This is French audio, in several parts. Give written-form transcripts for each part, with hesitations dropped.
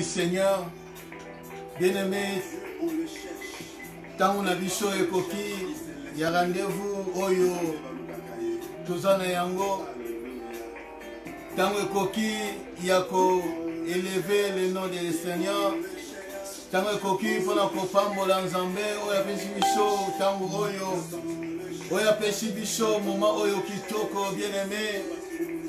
Seigneur, bien-aimé, tant on a vu sur Ekoki, il y a rendez-vous, Oyo, Tozana Yango, tant Ekoki, il y a élevé le nom du Seigneur, tant Ekoki, pour la Kopambo, l'Anzambe, Oya Peshibicho, tant Oyo, Oya Peshibicho, Moment Oyo Kitoko, bien-aimé,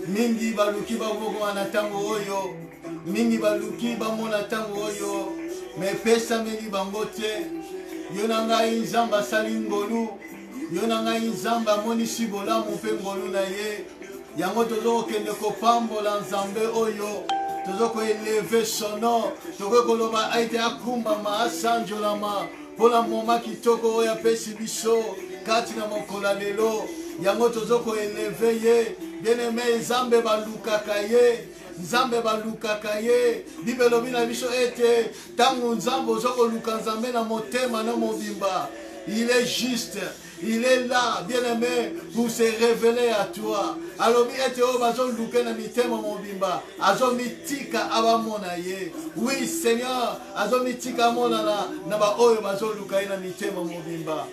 Mingi Baluki Baboko Anatango Oyo. Mingi baluki bamona tango oyo me pesa meli bangote yonanga inzamba salingolu yonanga inzamba moni sibola mpe ngolu na ye yango tozo kende ko pambola nzambe oyo tozo ko eleve sono tozo koloba aite akumba ma asanjolama pola moma kitoko oya pesi biso kati na mokola lelo yango tozo ko eleve ye bien-aimé nzambe balukaka ye Nzambe balukaka ye Bibelo bina biso ete tangu nzambe ozoko luka nzambe na motema na mobimba. Il est juste, il est là, bien-aimé, pour se révéler à toi. Alors ete o bazo luka na mitema mobimba. Azo mitika abamona ye. Oui Seigneur, azo mitika mona na ba oyo bazo luka na mitema mobimba.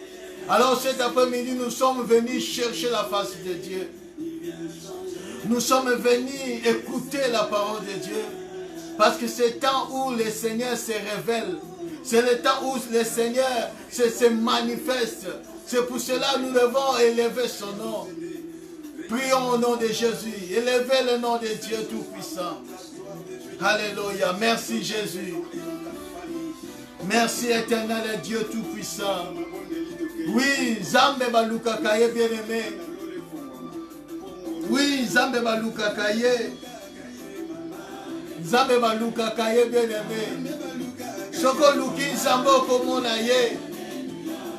Alors cet après-midi nous sommes venus chercher la face de Dieu. Nous sommes venus écouter la parole de Dieu. Parce que c'est le temps où le Seigneur se révèle. C'est le temps où le Seigneur se manifeste. C'est pour cela que nous devons élever son nom. Prions au nom de Jésus. Élevez le nom de Dieu Tout-Puissant. Alléluia. Merci Jésus. Merci éternel Dieu Tout-Puissant. Oui, Zambe Baluka Kaye bien-aimé. Oui, Zambe Baluka Kaye. Zambe Baluka Kaye bien-aimé. Soko Luki Zambo Komona Ye.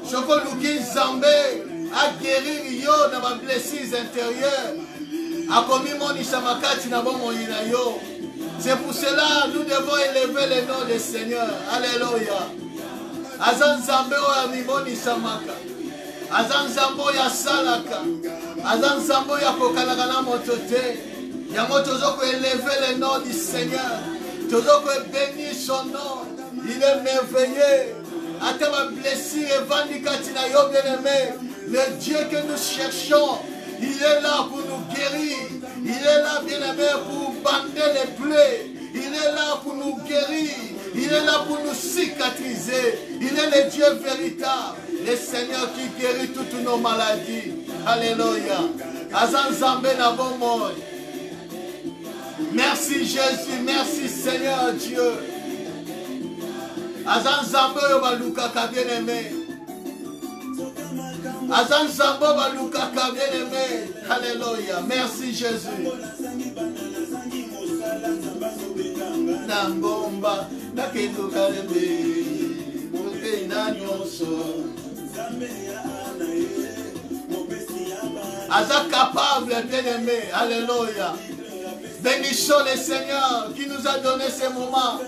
Soko Luki Zambe a guéri yo dans ma blessure intérieure. A commis mon isamakati na bon moyina yo. C'est pour cela nous devons élever le nom du Seigneur. Alléluia. Azan Zambe o amimoni isamaka. Azan Zambo ya salaka. Azan Zambo ya kokalaka na motote. Yango tozoko élever le nom du Seigneur. Tozoko bénir son nom. Il est merveilleux. Ata ma blessure et vandikati na yo bien-aimé. Le Dieu que nous cherchons, il est là pour nous guérir. Il est là bien-aimé pour bander les plaies. Il est là pour nous guérir. Il est là pour nous cicatriser. Il est le Dieu véritable. Le Seigneur qui guérit toutes nos maladies. Alléluia. Azan Zambé na bon monde. Merci Jésus. Merci Seigneur Dieu. Azan Zambé Balukaka bien-aimé. Azan Zambo Balukaka bien-aimé. Alléluia. Merci Jésus. Nangomba nakendo kalebe mote na nyonso Aza capable bien-aimé. Alléluia. Bénissons le Seigneur qui nous a donné ce moment.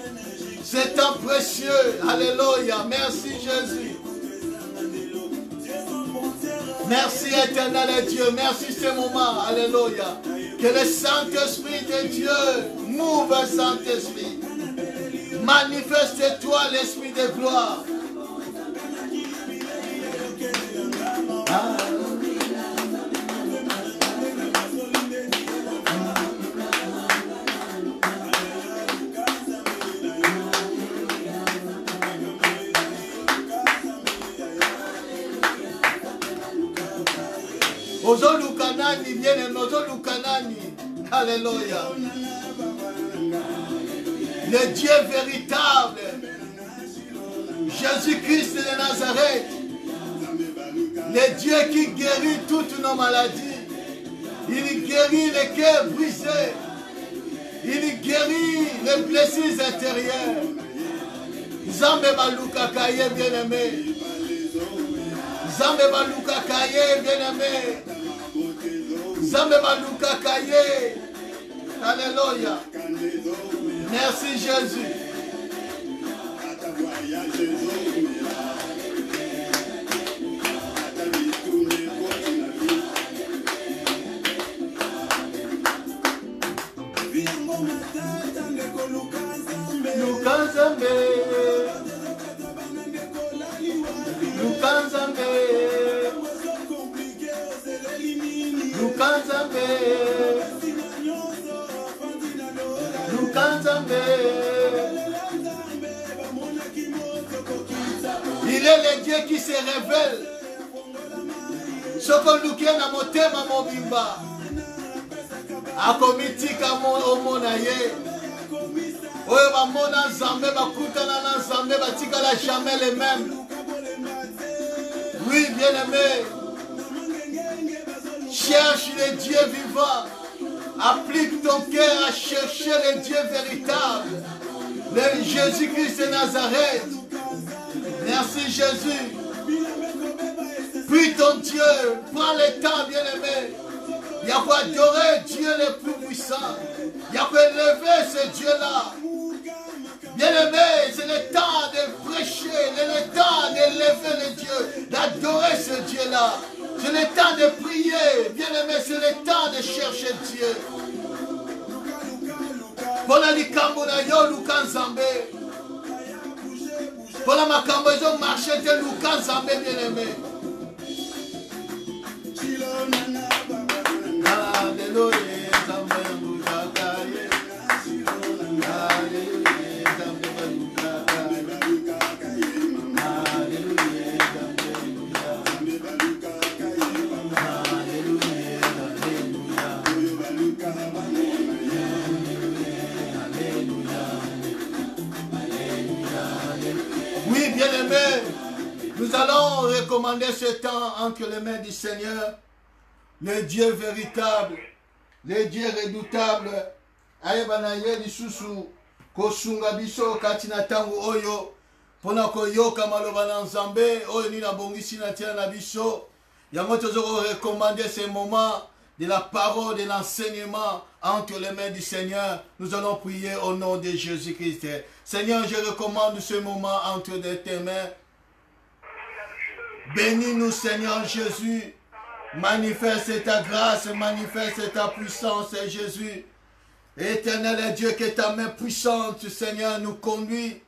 C'est temps précieux. Alléluia. Merci Jésus. Merci éternel Dieu. Merci ce moment. Alléluia. Que le Saint-Esprit de Dieu mouve, Saint-Esprit. Manifeste-toi l'Esprit de gloire. Ozolukanani, bien-aimé, Ozolukanani. Alléluia. Le Dieu véritable, Jésus-Christ de Nazareth, le Dieu qui guérit toutes nos maladies. Il guérit les cœurs brisés. Il guérit les blessures intérieures. Zambe Baluka Kaye, bien-aimé. Zambe Baluka Kaye, bien-aimé. Zambe Baluka Kaye. Alléluia. Merci Jésus. Luka Lukanzambe, Lukanzambe, Lukanzambe, Lukanzambe. Il est le Dieu qui se révèle. Ce qu'on nous quitte à motema mobimba. Akomitika omonaye. Oyo ba mona Nzambe bakutana na Nzambe batikala jamais les mêmes. Oui, bien-aimé. Cherche le Dieu vivant. Applique ton cœur à chercher le Dieu véritable. Le Jésus-Christ de Nazareth. Merci Jésus. Prie ton Dieu. Prends le temps, bien-aimé. Il y a quoi adorer Dieu le plus puissant. Il y a quoi élever ce Dieu-là. Bien-aimé, c'est le temps de prêcher. C'est le temps d'élever le Dieu. D'adorer ce Dieu-là. C'est le temps de prier. Bien-aimé, c'est le temps de chercher Dieu. Bona likambo na yo Lukanzambe. Bona makambo ezo marché de Lukanzambe, bien-aimé. Alléluia, Nzambe nguzakaye. Alléluia, Nzambe nguzakaye. Alléluia, oui, bien-aimés, nous allons recommander ce temps entre les mains du Seigneur, le Dieu véritable, le Dieu redoutable. Ayebanaye lisusu kosunga biso katina tangu oyo pona koyoka maloba na Nzambe oyo ni na bongisi na tia na biso. Yango tozoko recommander ce moment de la parole, de l'enseignement entre les mains du Seigneur. Nous allons prier au nom de Jésus-Christ. Seigneur, je recommande ce moment entre tes mains. Bénis-nous, Seigneur Jésus. Manifeste ta grâce, manifeste ta puissance, Jésus. Éternel Dieu, que ta main puissante, Seigneur, nous conduit.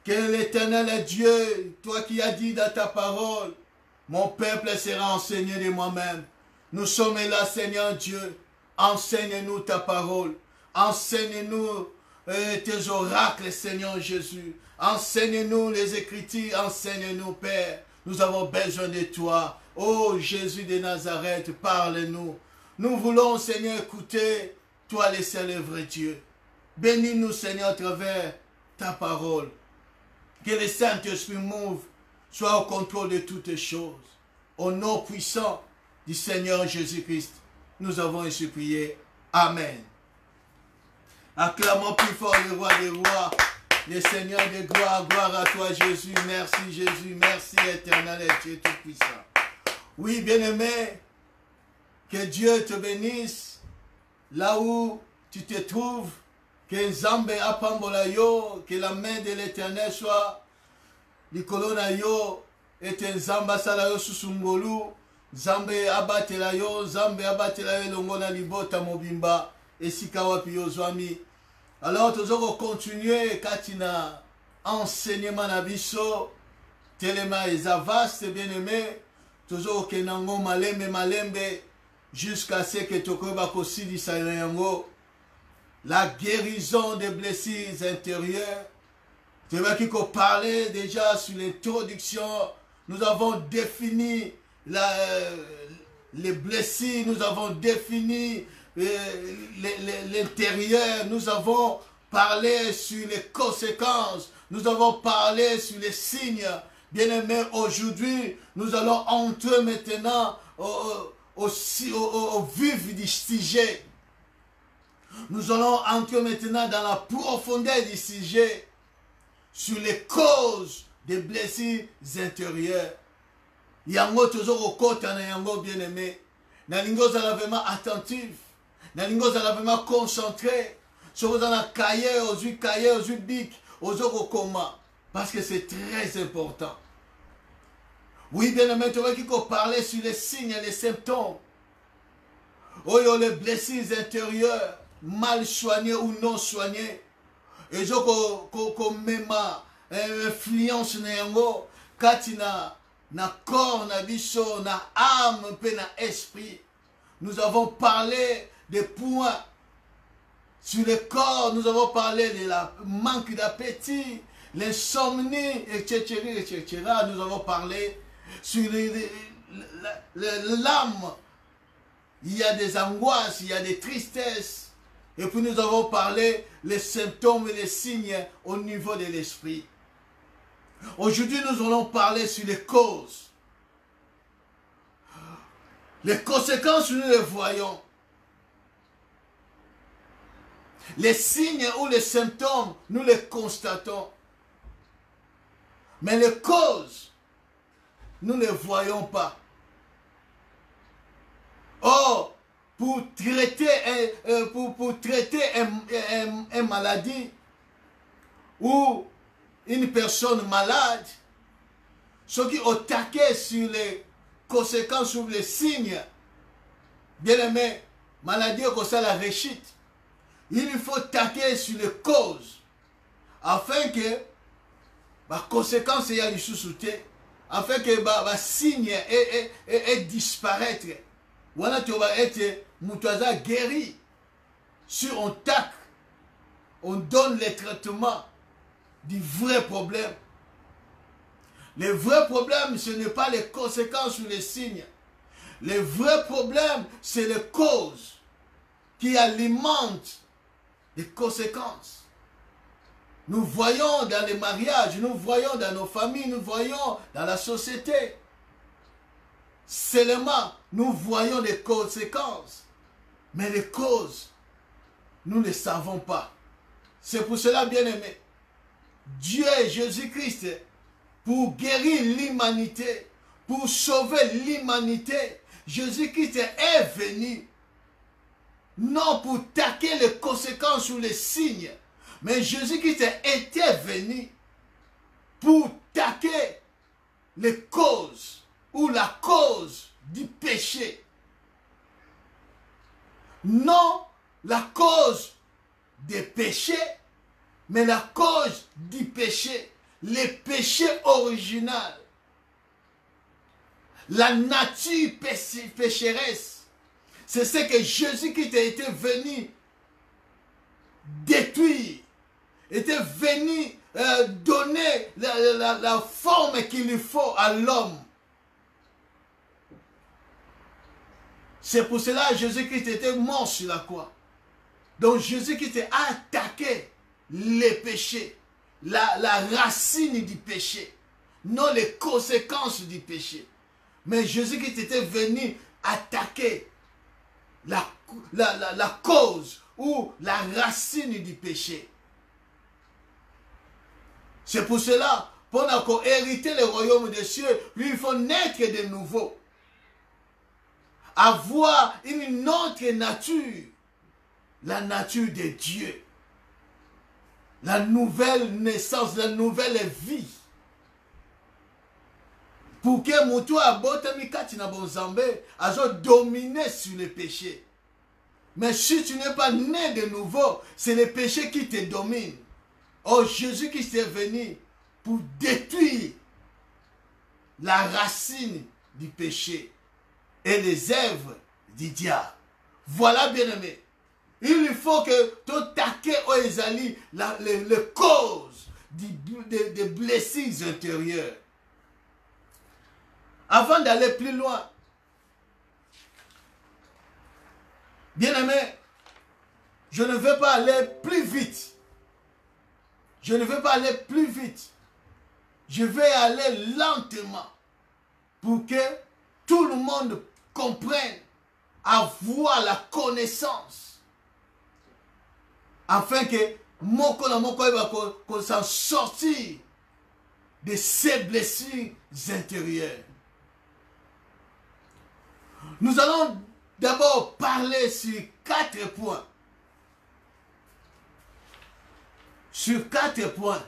Que l'éternel Dieu, toi qui as dit dans ta parole, mon peuple sera enseigné de moi-même. Nous sommes là, Seigneur Dieu. Enseigne-nous ta parole. Enseigne-nous tes oracles, Seigneur Jésus. Enseigne-nous les Écritures. Enseigne-nous, Père. Nous avons besoin de toi. Oh Jésus de Nazareth, parle-nous. Nous voulons, Seigneur, écouter toi le seul et vrai Dieu. Bénis-nous, Seigneur, à travers ta parole. Que le Saint-Esprit mouve, soit au contrôle de toutes choses. Au nom puissant du Seigneur Jésus-Christ, nous avons ainsi prié. Amen. Acclamons plus fort le roi des rois, le Seigneur de gloire. Gloire à toi, Jésus. Merci, Jésus. Merci, éternel et Dieu tout-puissant. Oui, bien-aimé, que Dieu te bénisse là où tu te trouves. Que Nzambe apambola yo, que la main de l'Éternel soit likolo na yo, et Nzamba sala yo susungolu, Nzambe abatela yo, Nzambe abatela yo longo na libota mobimba, esika wapi yo zwami. Alors tozoko continuer katina enseignement na biso, telema eza vaste bien-aimé, tozoko kenango malembe jusqu'à ce que tokoba kosilisa yango. La guérison des blessures intérieures. Tu vas qui parler déjà sur l'introduction. Nous avons défini les blessures, nous avons défini l'intérieur, nous avons parlé sur les conséquences, nous avons parlé sur les signes. Bien-aimés, aujourd'hui, nous allons entrer maintenant au vif du sujet. Nous allons entrer maintenant dans la profondeur du sujet sur les causes des blessures intérieures. Yango toujours côté na yango bien-aimé. Nalingo zala vraiment attentif. Nalingo zala vraiment concentré. Sur vous en cahier, aux yeux bic, aux autres coma. Parce que c'est très important. Oui, bien-aimé, tu vois qu'il faut parler sur les signes et les symptômes. Oh, les blessures intérieures, mal soignées ou non soignées. ezo ko mema influence na yango kati na corps na biso na âme pe na esprit. Nous avons parlé des points sur le corps, nous avons parlé de la manque d'appétit, l'insomnie, etc., etc. Nous avons parlé sur l'âme. Il y a des angoisses, il y a des tristesses. Et puis nous avons parlé les symptômes et les signes au niveau de l'esprit. Aujourd'hui, nous allons parler sur les causes. Les conséquences, nous les voyons. Les signes ou les symptômes, nous les constatons. Mais les causes, nous ne les voyons pas. Or, pour traiter une maladie ou une personne malade, ceux qui ont taqué sur les conséquences, sur les signes, bien aimé, maladie comme ça la réussite, il faut taquer sur les causes afin que la conséquence y a du sous-souté, afin que les signes et disparaître. Voilà, tu vas être moutaza guéri. Si on taque, on donne les traitements du vrai problème. Le vrai problème, ce n'est pas les conséquences ou les signes. Le vrai problème, c'est les causes qui alimentent les conséquences. Nous voyons dans les mariages, nous voyons dans nos familles, nous voyons dans la société. Seulement, nous voyons les conséquences. Mais les causes, nous ne les savons pas. C'est pour cela, bien aimé, Dieu et Jésus-Christ, pour guérir l'humanité, pour sauver l'humanité, Jésus-Christ est venu, non pour taquer les conséquences ou les signes, mais Jésus-Christ était venu pour taquer les causes ou la cause du péché. Non la cause des péchés, mais la cause du péché, le péché original, la nature pécheresse. C'est ce que Jésus-Christ était venu détruire, était venu donner la forme qu'il lui faut à l'homme. C'est pour cela que Jésus-Christ était mort sur la croix. Donc Jésus-Christ a attaqué les péchés, la racine du péché, non les conséquences du péché. Mais Jésus-Christ était venu attaquer la cause ou la racine du péché. C'est pour cela, pour hériter le royaume des cieux, lui, il faut naître de nouveau. Avoir une autre nature, la nature de Dieu. La nouvelle naissance, la nouvelle vie. Pour que Moutou Abotami Katina Bonzambe a dominé sur le péché. Mais si tu n'es pas né de nouveau, c'est le péché qui te domine. Oh, Jésus qui est venu pour détruire la racine du péché et les œuvres du diable. Voilà, bien-aimé. Il faut que tu taquet aux Ezali les causes des blessures intérieures. Avant d'aller plus loin, bien-aimé, je ne veux pas aller plus vite. Je ne veux pas aller plus vite. Je vais aller lentement pour que tout le monde comprenne, avoir la connaissance, afin que moko na moko qu'on s'en sortir de ces blessures intérieures. Nous allons d'abord parler sur 4 points. Sur 4 points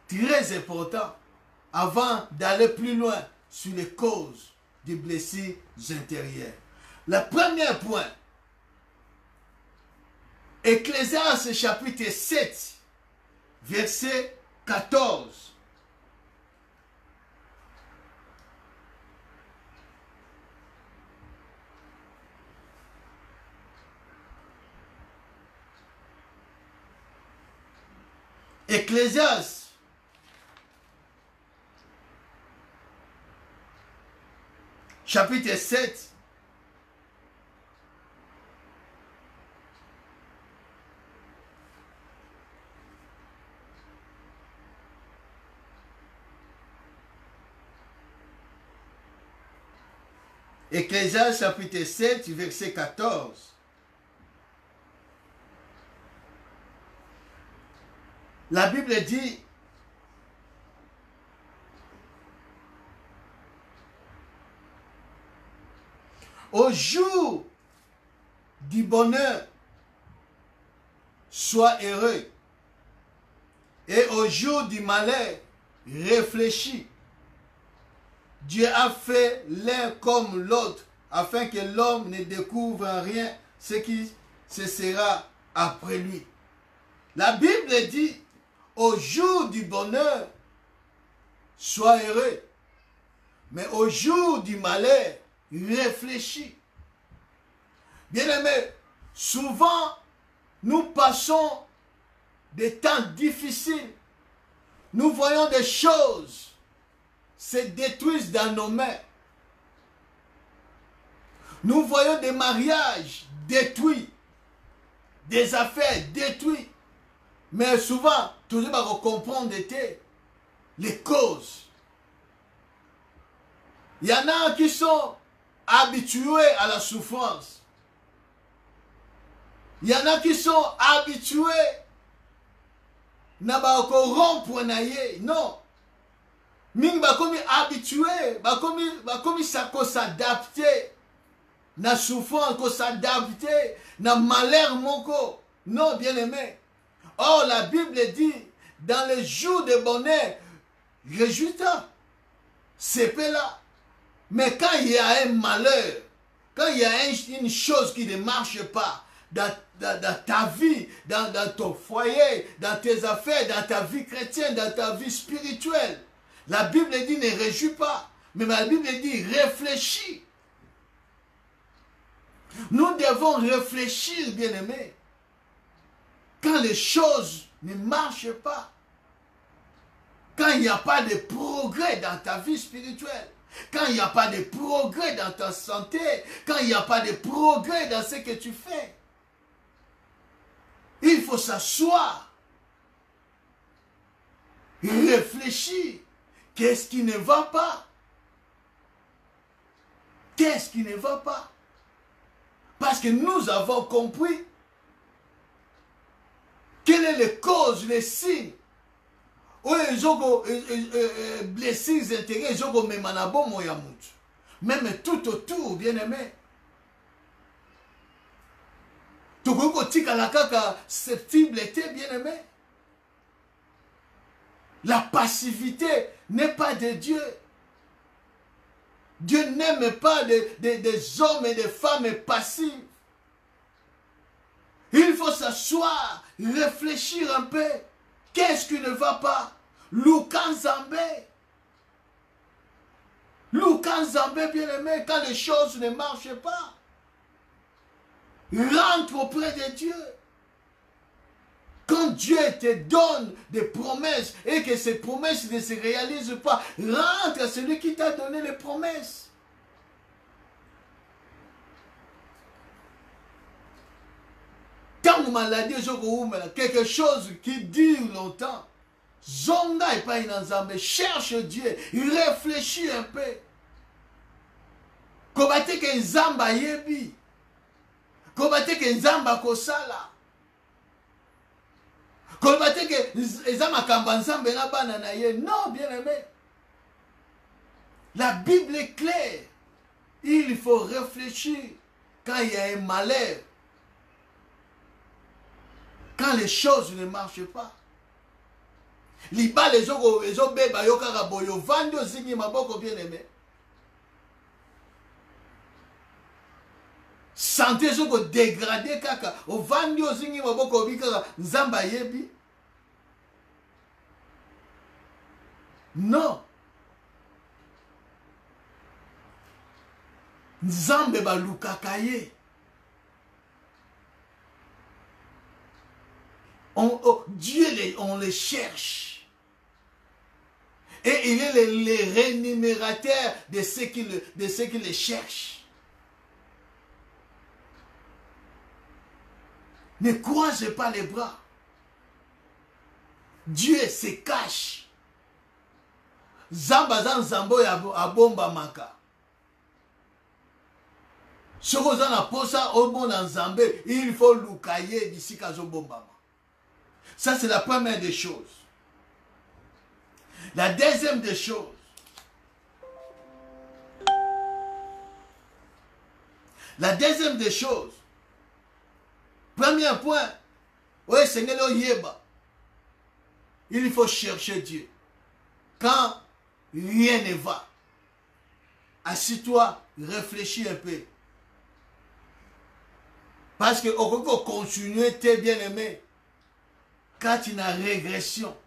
très importants avant d'aller plus loin sur les causes des blessures intérieures. Le premier point, Ecclésiaste chapitre 7, verset 14. Ecclésiaste chapitre 7, Ecclésiaste chapitre 7, verset 14. La Bible dit, au jour du bonheur, sois heureux, et au jour du malheur, réfléchis. Dieu a fait l'un comme l'autre, afin que l'homme ne découvre rien ce qui se sera après lui. La Bible dit, au jour du bonheur, sois heureux, mais au jour du malheur, réfléchis. Bien-aimés, souvent, nous passons des temps difficiles. Nous voyons des choses se détruisent dans nos mains. Nous voyons des mariages détruits, des affaires détruites. Mais souvent, toujours à comprendre les causes. Il y en a qui sont habitués à la souffrance. Il y en a qui sont habitués na ba ko rompre na ye. Non. Ming ba komi habitué, ba komi s'adapter na souffrance, ko s'adapter na malheur moko. Non, bien aimé. Or, la Bible dit, dans les jours de bonheur, résultat, c'est là. Mais quand il y a un malheur, quand il y a une chose qui ne marche pas dans ta vie, dans ton foyer, dans tes affaires, dans ta vie chrétienne, dans ta vie spirituelle, la Bible dit ne réjouis pas, mais la Bible dit réfléchis. Nous devons réfléchir, bien-aimés. Quand les choses ne marchent pas, quand il n'y a pas de progrès dans ta vie spirituelle, quand il n'y a pas de progrès dans ta santé, quand il n'y a pas de progrès dans ce que tu fais, il faut s'asseoir, réfléchir. Qu'est-ce qui ne va pas? Qu'est-ce qui ne va pas? Parce que nous avons compris quelles sont les causes, les signes. Ils ont blessés, intérêts, ils ont même même tout autour, bien aimé. Tout le monde susceptible était bien aimé. La passivité n'est pas de Dieu. Dieu n'aime pas des hommes et des femmes passifs. Il faut s'asseoir, réfléchir un peu. Qu'est-ce qui ne va pas? Lukanzambe. Lukanzambe, bien aimé, quand les choses ne marchent pas. Rentre auprès de Dieu. Quand Dieu te donne des promesses et que ces promesses ne se réalisent pas, rentre à celui qui t'a donné les promesses. Quand maladie, quelque chose qui dure longtemps, zonga et pas inanzambe, cherche Dieu, réfléchis un peu. Kobate ke nzamba yebi, kobate ke nzamba kosala. Non, bien aimé. La Bible est claire. Il faut réfléchir quand il y a un malheur. Quand les choses ne marchent pas. Liba les beba yokara boyo vando zingi maboko bien aimé. santé soko dégradé kaka ovandi ozingi maboko obikaka nzamba yebi. Non. Nzambe balukaka ye. Dieu, on les cherche. Et il est le rémunérateur de ceux qui le cherchent. Ne croisez pas les bras. Dieu se cache. Zambazan zambo ya bomba maka. Sokoza na posa obo na nzambe, il faut lukaye d'ici kazo bomba. Ça c'est la première des choses. La deuxième des choses. La deuxième des choses. Premier point. Oui, Seigneur Yeba. Il faut chercher Dieu. Quand rien ne va, assis-toi, réfléchis un peu. Parce que on peut continuer tes bien-aimés quand tu as régression.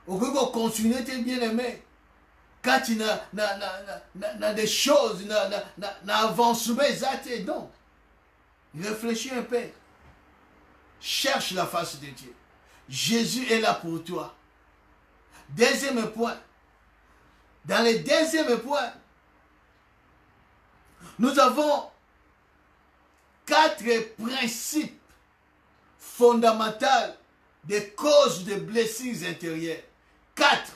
On peut continuer tes bien-aimés quand tu as des choses, avancement exact. Non. Réfléchis un peu. Cherche la face de Dieu. Jésus est là pour toi. Deuxième point. Dans le deuxième point, nous avons 4 principes fondamentaux des causes de blessures intérieures. 4.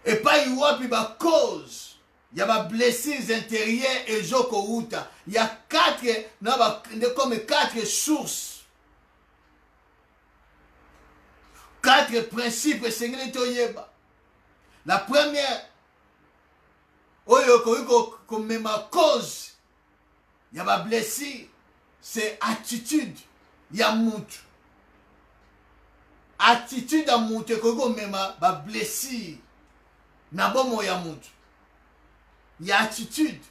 Et pas y a cause. Il y a des blessures intérieures et jokouta. Il y a 4 sources. 4 principes, Seigneur Toyeba. La première, comme ma cause, il y a ma blessure, c'est attitude. Il y a mout. Attitude à mout, comme ma blessure. N'abomo ya mout. Il y a attitude.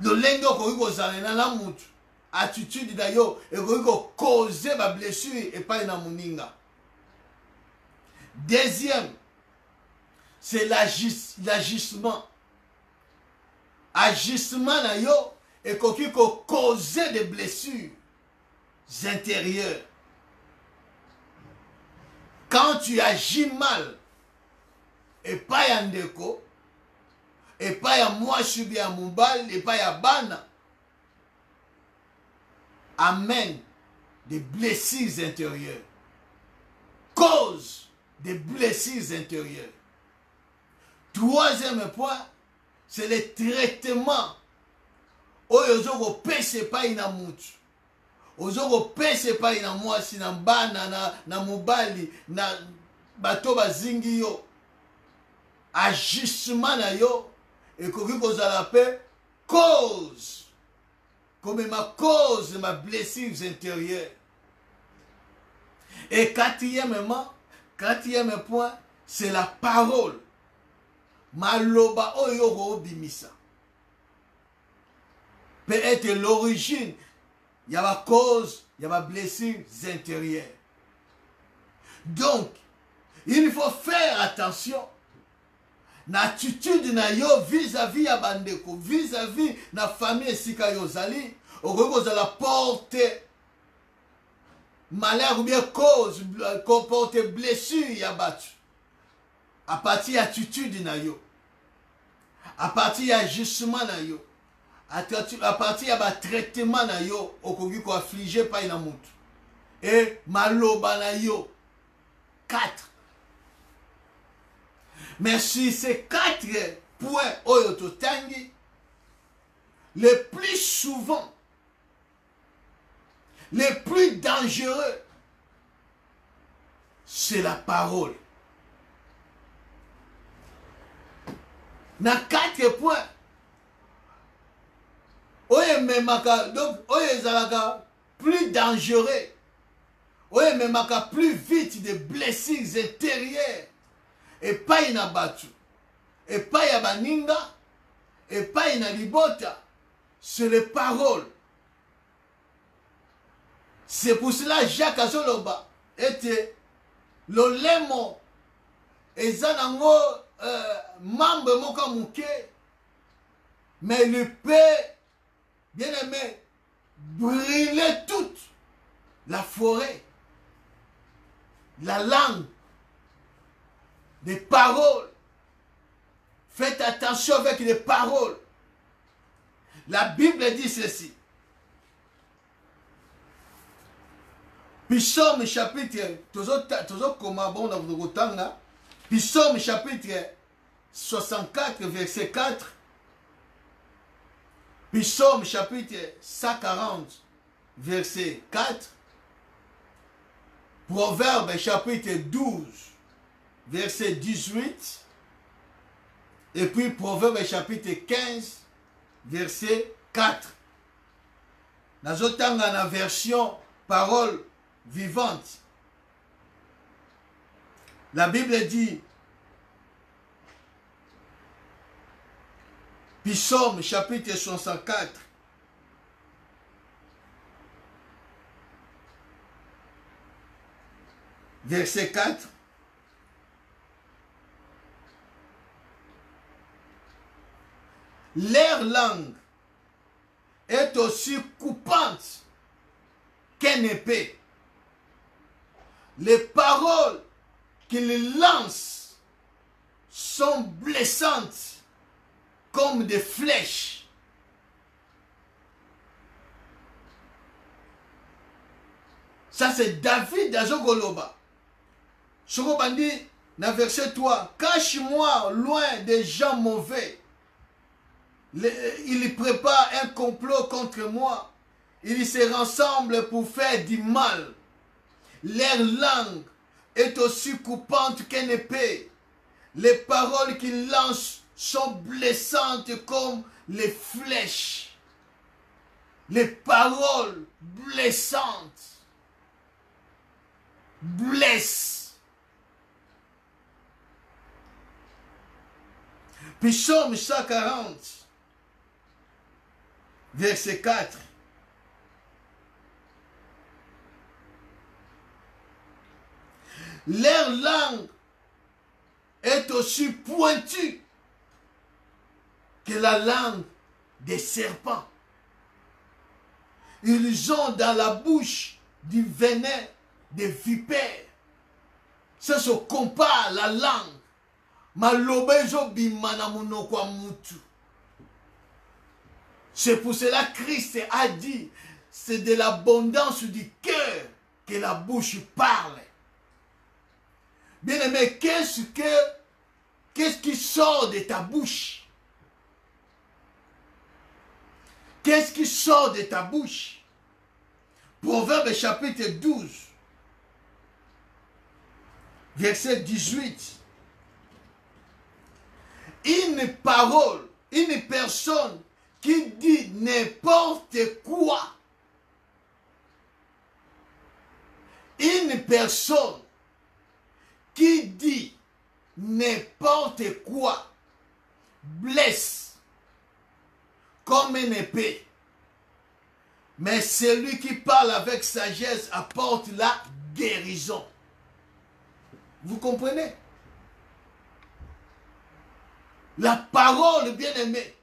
Le lengo ko zalena la mout. Attitude d'ailleurs et causer ma blessure et pas une amuninga. Deuxième, c'est l'agissement. Agissement d'ailleurs et causer des blessures intérieures. Quand tu agis mal et pas y ndeko et pas y moi je suis bien mobile et pas y bana, amène des blessures intérieures. Cause des blessures intérieures. Troisième point, c'est le traitement. Oyo pèse pas ina mutu. Ozo pèse pas ina mwasi na bana na mobali na bato bazingi yo. Agissement na yo et koki kozala pe cause. Comme ma cause, ma blessure intérieure. Et quatrième point, c'est la parole. Maloba oyo bimisa. Peut être l'origine. Il y a ma cause, il y a ma blessure intérieure. Donc, il faut faire attention. L'attitude na yo vis-à-vis à bandeko, vis-à-vis na famille sika yo zali, au la porter malheur ou bien cause, comporter blessure ya battu. À partir attitude na yo, à partir agissement na yo, à partir de traitement na yo, au ko affligé pas ina mutu. Et maloba na yo. 4. Mais sur ces 4 points oyototangi, le plus souvent, le plus dangereux, c'est la parole. Dans 4 points, donc plus dangereux, plus vite de blessures intérieures et pas inabattu. epai ya baninga, epai na libota, c'est les paroles. C'est pour cela Jacques Azoloba était lolemo eza nango membre moko muke, mais il peut, bien aimé, brûler toute la forêt, la langue, les paroles. Faites attention avec les paroles. La Bible dit ceci. Psaume chapitre, Psaume chapitre 64, verset 4. Psaume chapitre 140, verset 4. Proverbe chapitre 12, verset 18. Et puis Proverbe chapitre 15, verset 4. Nazotanga na version parole vivante. La Bible dit, Psaume chapitre 64, verset 4. Leur langue est aussi coupante qu'une épée. Les paroles qu'ils lancent sont blessantes comme des flèches. Ça c'est David Azogoloba. Sokobandi, dans verset 3, cache-moi loin des gens mauvais. Ils préparent un complot contre moi. Ils se rassemblent pour faire du mal. Leur langue est aussi coupante qu'une épée. Les paroles qu'ils lancent sont blessantes comme les flèches. Les paroles blessantes blessent. Psaume 140, verset 4. Leur langue est aussi pointue que la langue des serpents. Ils ont dans la bouche du venin des vipères. Ça se compare la langue. C'est pour cela que Christ a dit, c'est de l'abondance du cœur que la bouche parle. Bien aimé, qu'est-ce qui sort de ta bouche? Qu'est-ce qui sort de ta bouche? Proverbe chapitre 12, verset 18. Une parole, une personne qui dit n'importe quoi. Une personne qui dit n'importe quoi blesse comme une épée. Mais celui qui parle avec sagesse apporte la guérison. Vous comprenez? La parole, bien aimée.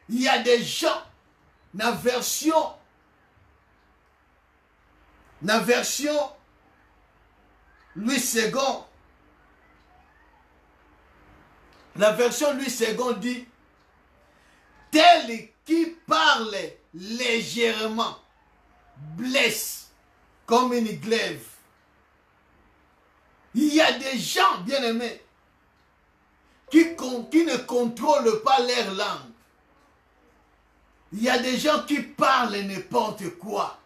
Il y a des gens, la version Louis II, la version Louis II dit, tel qui parle légèrement blesse comme une glaive. Il y a des gens, bien aimés, qui ne contrôlent pas leur langue. Il y a des gens qui parlent n'importe quoi.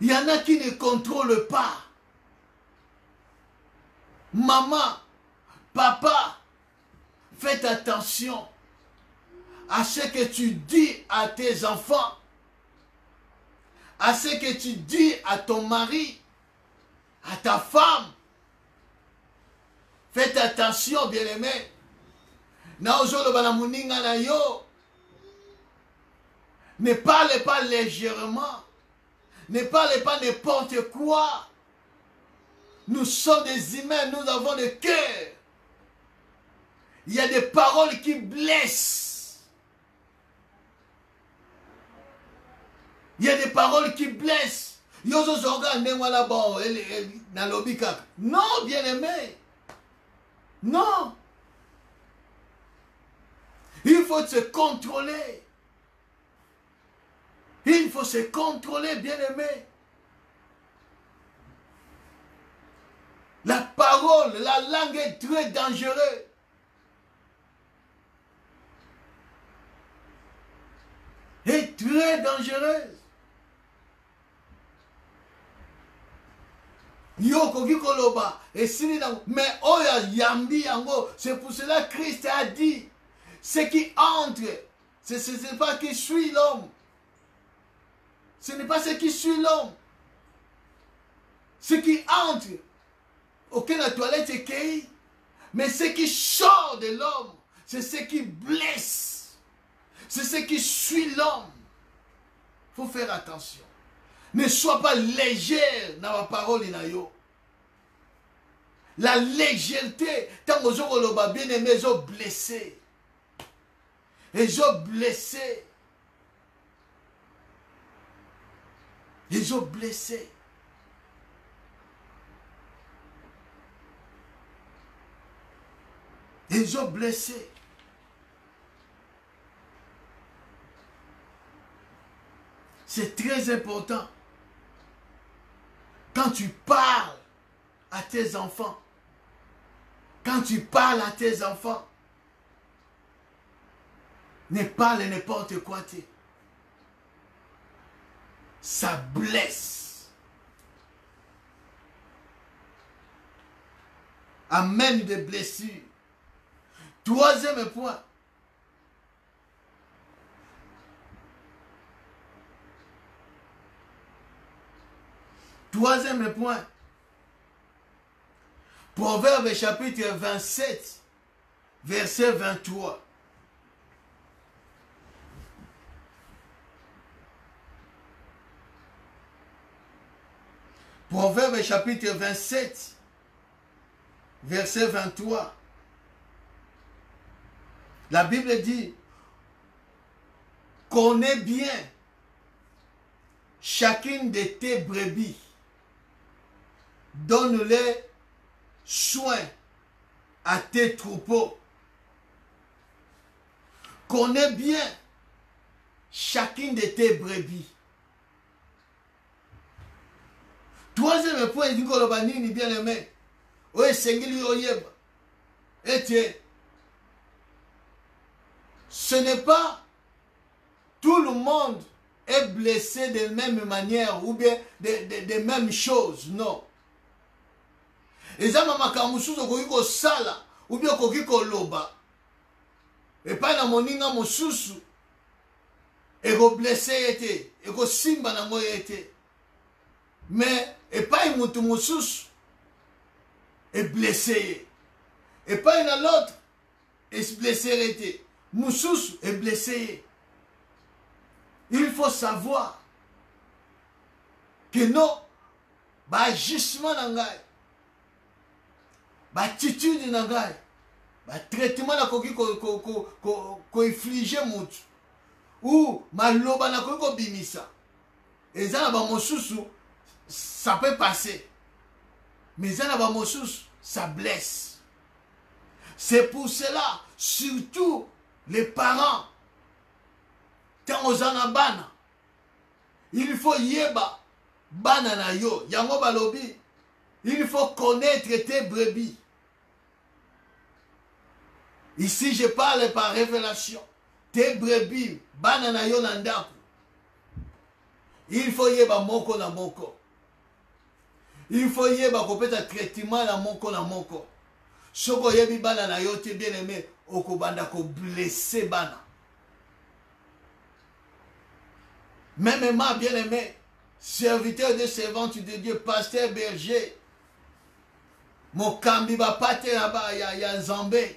Il y en a qui ne contrôlent pas. Maman, papa, faites attention à ce que tu dis à tes enfants, à ce que tu dis à ton mari, à ta femme. Faites attention, bien-aimé. Ne parlez pas légèrement. Ne parlez pas n'importe quoi. Nous sommes des humains, nous avons le cœur. Il y a des paroles qui blessent. Il y a des paroles qui blessent. Non, bien-aimé. Non. Il faut se contrôler. Il faut se contrôler, bien-aimé. La parole, la langue est très dangereuse. Est très dangereuse. Mais c'est pour cela que Christ a dit, ce qui entre, ce n'est pas qui suit l'homme. Ce n'est pas ce qui suit l'homme. Ce qui entre, auquel la toilette est cueillie, mais ce qui sort de l'homme, c'est ce qui blesse. C'est ce qui suit l'homme. Il faut faire attention. Ne sois pas légère dans la parole. La légèreté, tant que je bien aimé, ils ont blessé. Ils ont blessé. Ils ont blessé. Ils ont blessé. C'est très important. Quand tu parles à tes enfants, ne parle n'importe quoi. Ça blesse. Amène des blessures. Troisième point. Troisième point. Proverbe chapitre 27, verset 23. Proverbe chapitre 27, verset 23. La Bible dit, connais bien chacune de tes brebis. Donne-les soin à tes troupeaux. Connais bien chacune de tes brebis. Troisième point, il dit que le bien aimé. Oui, ce n'est pas tout le monde est blessé de la même manière ou bien de mêmes choses, non. Et ça m'a ko sala ou bien ko loba. Et pas na moninga mosusu. Et ko blessé été, et ko simba na mo été. Mais et pas mutu mosusu est blessé. Et pas une l'autre est blessé été. Mosusu est blessé. Il faut savoir que non, ba agissement nangai, ba attitude nangai, ba traitement na koki ko infliger mutu ou maloba na koki ko bimisa. Et ça ba mosusu ça peut passer. Mais ça ba mosusu ça blesse. C'est pour cela surtout les parents quand on a bana, il faut yeba bana na yo, yango balobi, il faut connaître tes brebis. Ici je parle par révélation. Tes brebis, bana na yo nandaku. Il faut yeba moko na moko. Il faut yeba kopeta traitement na moko. Soko yebi bana na yo te bien aimé, okobanda ko blesser bana. Même moi, bien-aimé, serviteur de servante de Dieu, pasteur berger, Mokambi ba pate ya Nzambe.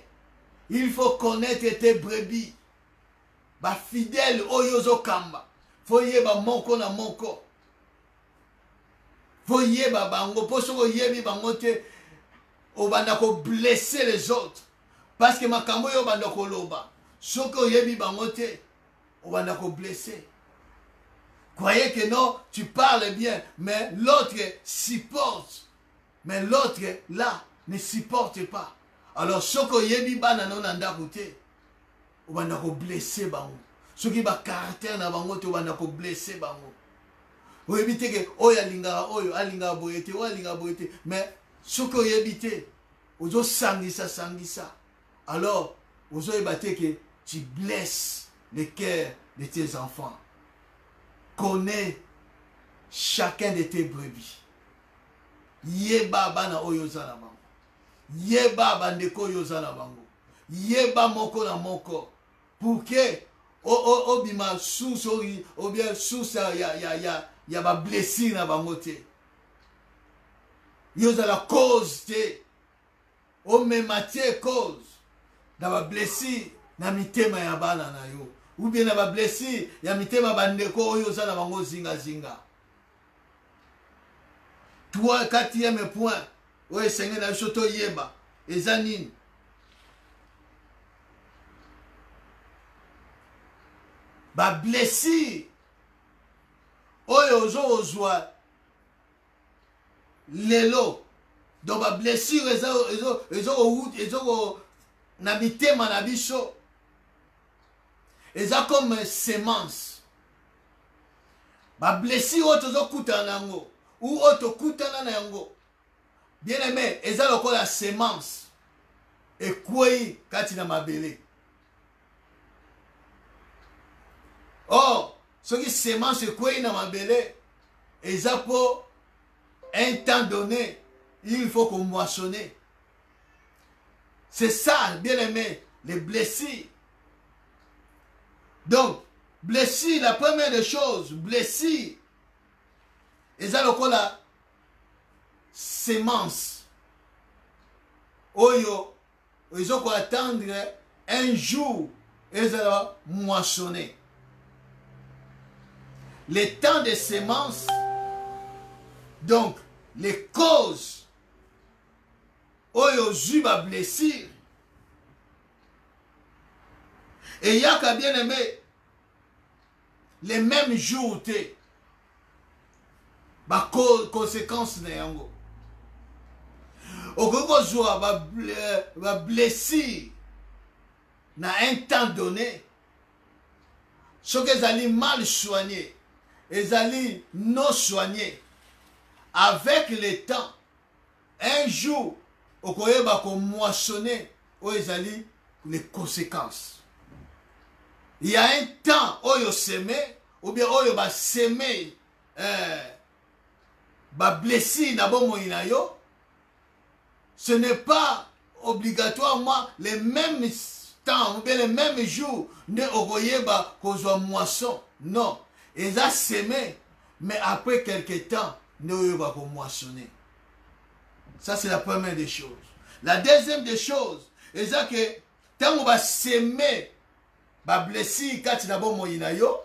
Il faut connaître tes brebis. Ba fidèle oyozo kamba. Faut yeba moko na moko. Faut yeba bango. Poso yebi bango te. Obanda ko blesser les autres. Parce que makambo yo banda ko loba. Soko yebi bango te. Obanda ko blesser. Croyez que non, tu parles bien, mais l'autre supporte. Mais l'autre, là, ne supporte pas. Alors, ce que yebi bana non anda koute, ou bana ko blesser bango. Ce qui ba caractère na bango te bana ko blesser bango. Ou éviter que oya linga oyo alinga boyete ou alinga boyete, mais ce que yebi te, ozo sangisa. Alors, ozo ebate que tu blesses le cœur de tes enfants. Connais chacun de tes brebis. Yeba bana oyoza na bango. Yeba bandeko oyoza na bango. Yeba moko na moko. Pour que obima sous ou bien sous ya ba blessure na bango te. Yoza la cause te. O memate cause na ba blessure na mitema ya bana na yo. Ou bien na ba blessure ya mitema bandeko oyoza na bango zinga. Toi, quatrième point, oui, Seigneur, la choto yeba, ezanine. Ba blessure, oyo ozwa lelo, donc ba blessure, ezo na mitema na biso, eza comme semence. Ba blessure oyo kutana nango. Ou auto kutana na yango. Bien aimé, eza lokola semence. Et kwei kati na mabele. Or, ce qui semence kwei na mabele, eza pour un temps donné, il faut qu'on moissonne. C'est ça, bien aimé, les blessures. Donc, blessure, la première des choses, blessure. Et ça, lokola semence. Oyo, ils ont attendre un jour et ça va moissonner. Les temps de semences, donc les causes, oyo juba blessure. Et il y a qu'à bien aimer les mêmes jours. Ba conséquence na yango. Okoko joa ba blessure na un temps donné. Ce que ezali mal soigné, ezali non soigné. Avec le temps, un jour, okoyeba ko moissonner o ezali les conséquences. Il y a un temps oyo semé ou bien oyo ba semé ba blessure na bomo ina yo. Ce n'est pas obligatoirement les mêmes temps ou bien les mêmes jours ne okoyeba kozwa moisson. Non, ils ont semé, mais après quelques temps ne okoyeba ko moissonner. Ça c'est la première des choses. La deuxième des choses, c'est que tant on va semer ba blessure kati na bomo ina yo.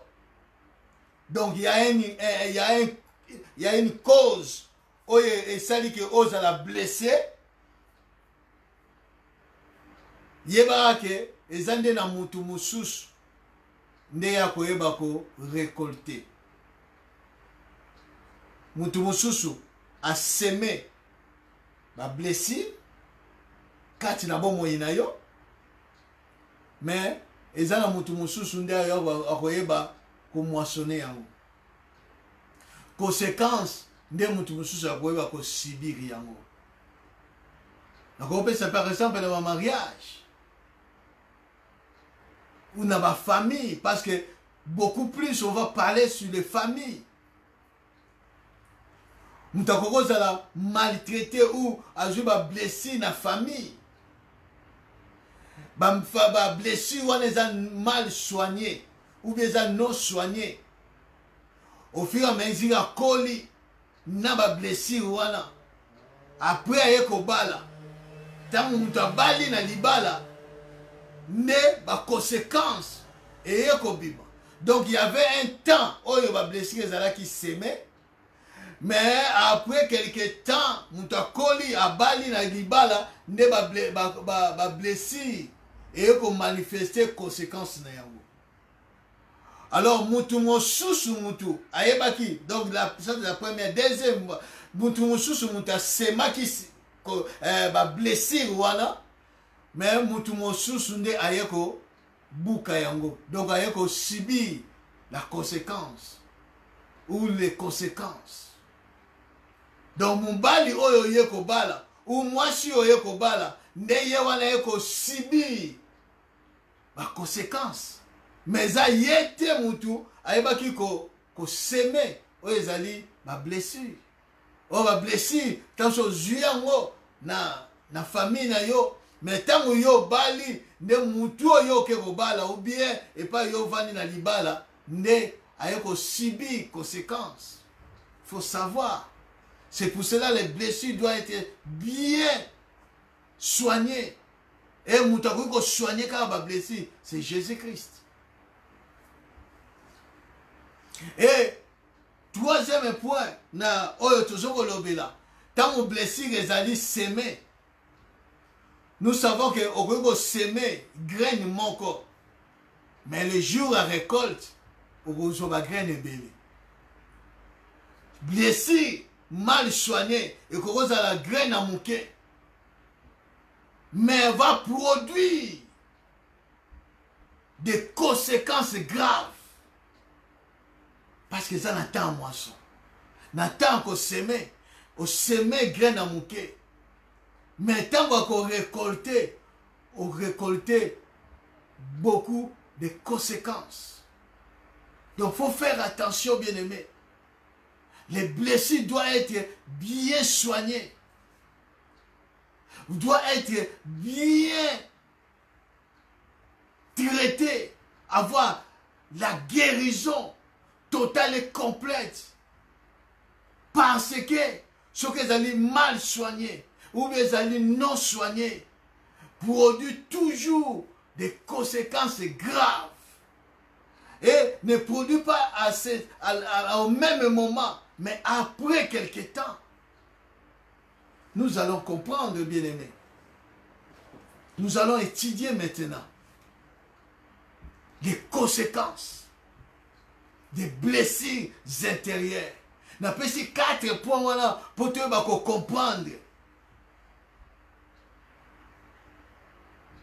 Donc il y a une cause et celle qui ose la blesser. Yeba ke ezande na mutu mususu nde ya koyeba ko récolter. Mutu mususu a semé ba blessure kati na bomo ina yo. Mais ezana mutu mususu nde ya koyeba ko moissonner yango. Conséquence nde mutu mususu akoyeba ko subir yango. C'est par exemple dans un mariage ou dans ma famille, parce que beaucoup plus on va parler sur les familles. Nous avons maltraité ou blessé la famille. Blessé ou on les a mal soignés ou bien non soignés. Au fur et à mesure, colis n'a pas blessé ou on a après aye kobala tango mutu abali na libala ne ba conséquence eye kobima. Donc il y avait un temps où il va blesser les ala qui s'aimaient, mais après quelques temps mutu akoli abali na libala ne ba blesser eye ko manifester conséquence na yango. Alors mutu mosusu mutu ayebaki, donc ça c'est la première. Deuxième, mutu mosusu mutu asemaki ba blessure wana, mais mutu mosusu nde ayeko buka yango, donc ayeko subir la conséquence ou les conséquences. Donc mubali oyo yeko bala ou mwasi oyo yeko bala nde ye wana yeko subir ba conséquence. Mais a yete mutu ayebaki ko seme oyo ezali ba blessure. O ba blessure tanso zuyango na famille na yo, mais tango yo bali nde mutu oyo ke ko bala ou bien et pas yo vani na libala nde ayeko subir conséquences. Faut savoir. C'est pour cela les blessures doivent être bien soignées. Et mutu ko soigner quand ba blessure, c'est Jésus-Christ. Et troisième point, na oyo toujours lobela, tant on blessure les alliés s'aimer. Nous savons que on s'aimer graine manque, mais le jour à récolte, on va graine belle. Blessure mal soigné et qu'on a la graine à manquer, mais va produire des conséquences graves. Parce que ça n'attend moisson. N'attend qu'on sème graine à mouquet. Mais tant qu'on récolte beaucoup de conséquences. Donc il faut faire attention, bien aimé. Les blessures doivent être bien soignées. Doivent être bien traitées. Avoir la guérison totale et complète. Parce que ceux qui sont mal soignés ou les alliés non soignés produisent toujours des conséquences graves et ne produisent pas au même moment, mais après quelques temps. Nous allons comprendre, bien-aimés. Nous allons étudier maintenant les conséquences des blessures intérieures. Nous avons 4 points voilà, pour te comprendre.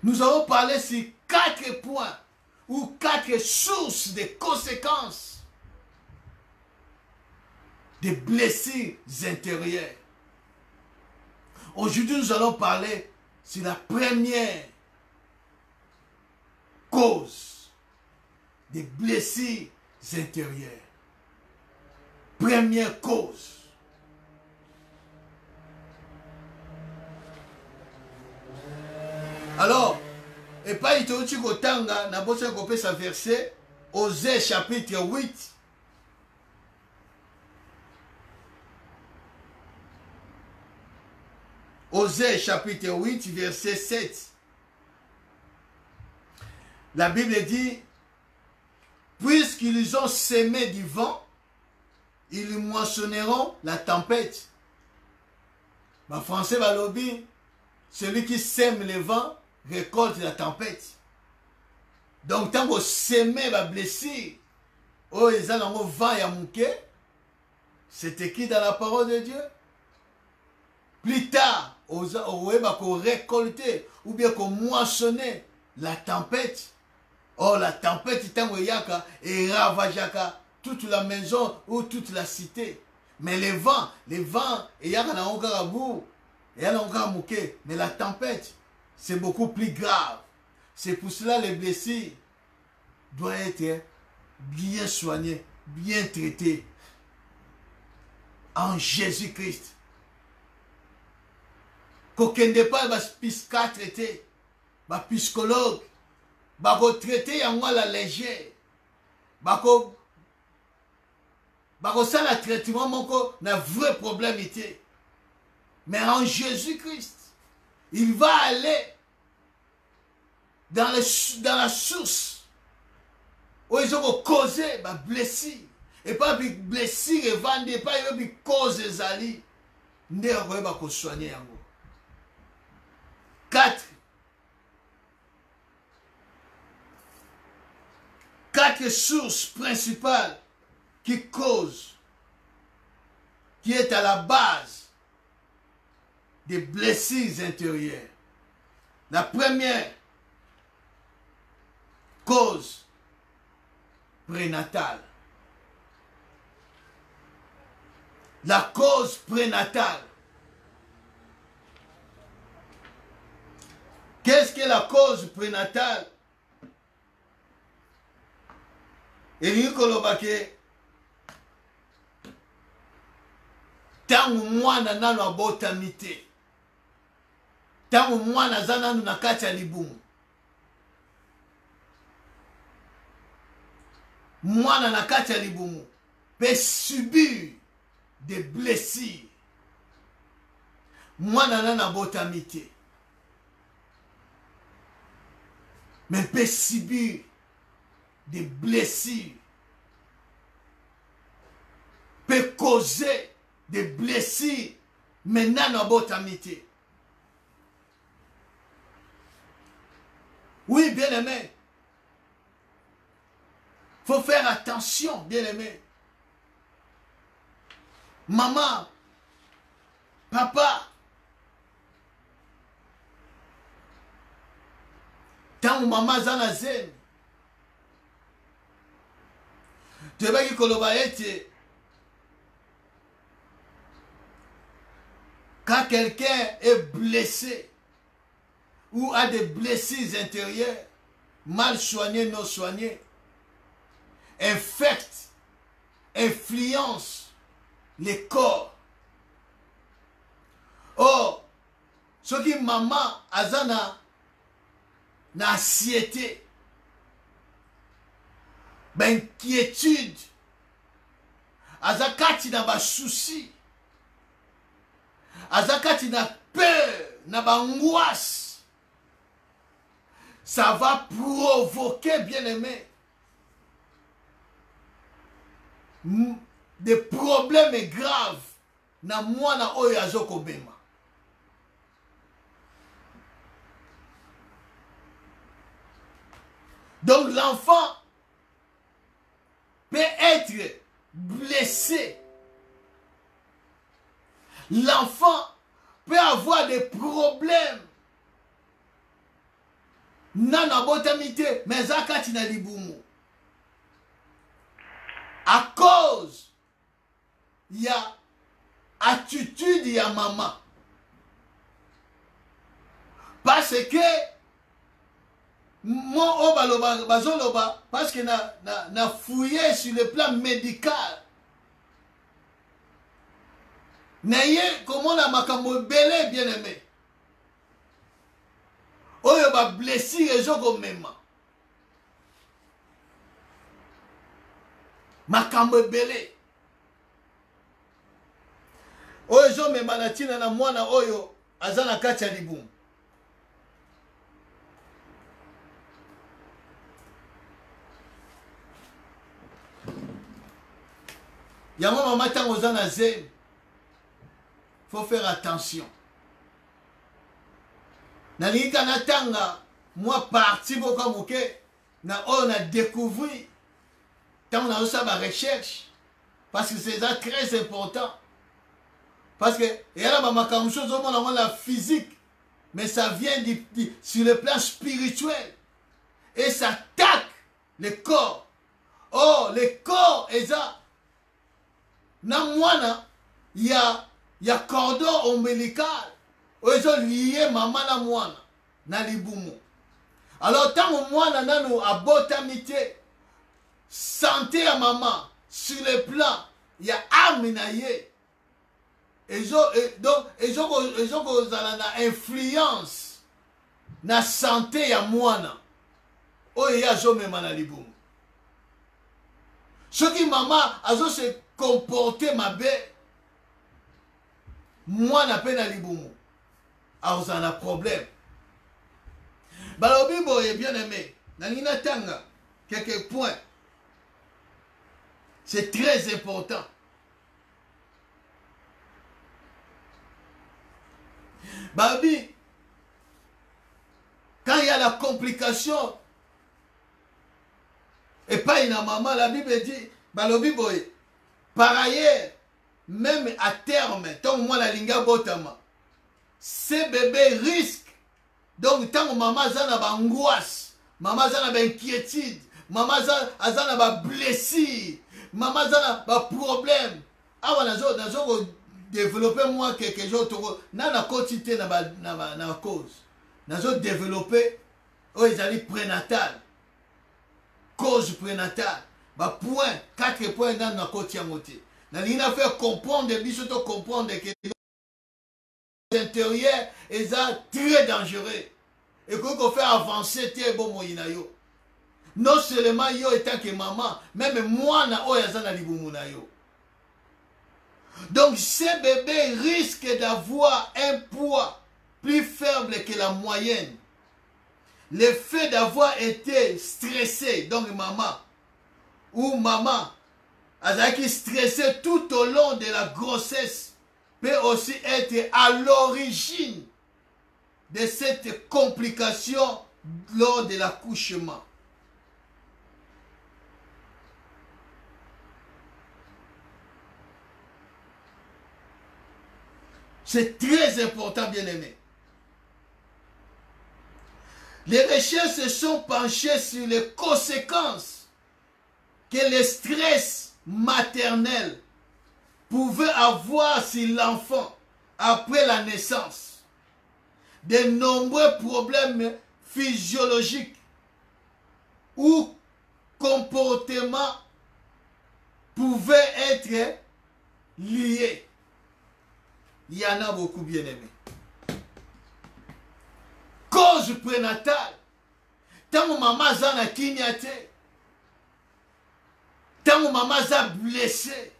Nous allons parler sur 4 points ou 4 sources de conséquences des blessures intérieures. Aujourd'hui, nous allons parler sur la première cause des blessures intérieures. Première cause. Alors, et pas il te dit que n'a pas copié sa verset, Osée chapitre 8. Osée chapitre 8, verset 7. La Bible dit, puisqu'ils ont sémé du vent, ils moissonneront la tempête. En français, balobi, celui qui sème le vent récolte la tempête. Donc, tant qu'on sème la blessure, oh, ils ont un vent et un mouquet, c'est écrit dans la parole de Dieu. Plus tard, on va récolter ou bien qu'on moissonner la tempête. Oh, la tempête, tant qu'on yaka et ravajaka toute la maison ou toute la cité. Mais les vents, il y a un goût, il y a un mouquet. Mais la tempête, c'est beaucoup plus grave. C'est pour cela que les blessures doivent être bien soignées, bien traitées en Jésus-Christ. Qu'aucun départ va psychiatre traiter, va psychologue, va traiter en moi la légère, va ça le traitement mon na vrai problème était. Mais en Jésus-Christ, il va aller dans la source où ils ont causé ma blessure. Et pas une blessure et vendre, pas une cause des alliés. Nous devons soigner. 4 sources principales qui causent, qui est à la base des blessures intérieures. La première cause prénatale. La cause prénatale. Qu'est-ce que la cause prénatale? Et kolobake tangu mwana nano abotami te, tangu mwana aza nanu na kati ya libumu, mwana na kati ya libumu peut subir des blessures. Mwana nano abotami te, mais peut subir des blessures, peut causer des blessures maintenant dans votre amitié. Oui, bien aimé, il faut faire attention, bien aimé. Maman, papa, tant maman zana zen, tu vas y collaborer. Quand quelqu'un est blessé ou a des blessures intérieures, mal soignées, non soignées, infecte, influence les corps. Or, ce qui maman azana na assiété, inquiétude, azakati na ba souci, azakati na peur, na ba angoisse, ça va provoquer, bien aimé, des problèmes graves na mwana oyo azokobema. Donc l'enfant peut être blessé. L'enfant peut avoir des problèmes. Nana botamité, mais zakati na libumu. À cause, il y a attitude, il y a maman. Parce que moi, parce que na fouillé sur le plan médical. N'ayez comment la makambo belé, bien aimé. Oyo ba blessé et joko même. Makambo belé. Oyo jo me manatina na mwana oyo azana kati ya libumu. Yama mama tango zana zen. Faut faire attention. Nalika natanga moi parti boka moke na on a découvert tant on a aussi ma recherche parce que c'est ça très important. Parce que il y a là ma chose au monde la physique mais ça vient sur le plan spirituel et ça attaque le corps. Oh, le corps est ça. Na mwana il y a cordon ombilical. Ils ont lié maman na mwana na libumu. Alors tant mwana nanu abotamité santé à maman sur le plan il y a aminaye. Donc ils ont na influence na santé ya mwana. Oyo ya jome mana libumu. Ce qui maman a se comporter ma belle. moi na pe na libumu a un problème. Balobi boye bien aimé, nangina tanga quelques points. C'est très important. Babi, quand il y a la complication, et pas une maman, la Bible dit, balobi boye, par ailleurs, même à terme, tant que moi la linga botama, ces bébés risquent. Donc, tant que maman a une angoisse, maman a une inquiétude, maman a une blessure, maman a un problème. Ah, on a développé moi quelque chose, na quotidien na cause. Nous développé, ils allaient prénatal, cause prénatale, point, 4 points dans la quotidien. Nous avons fait comprendre, comprendre que l'intérieur est très dangereux. Et qu'on fait avancer, bon moyen yo. Non seulement yo étant que maman, même moi na oyazana libumuna yo. Donc ces bébés risquent d'avoir un poids plus faible que la moyenne. Le fait d'avoir été stressé, donc maman ou maman a été stressé tout au long de la grossesse peut aussi être à l'origine de cette complication lors de l'accouchement. C'est très important, bien aimé. Les recherches se sont penchées sur les conséquences que le stress maternel pouvait avoir sur l'enfant après la naissance. De nombreux problèmes physiologiques ou comportements pouvaient être liés. Il y en a beaucoup, bien aimés. Cause prénatale. Tant que maman a kignaté, tant que maman a blessé,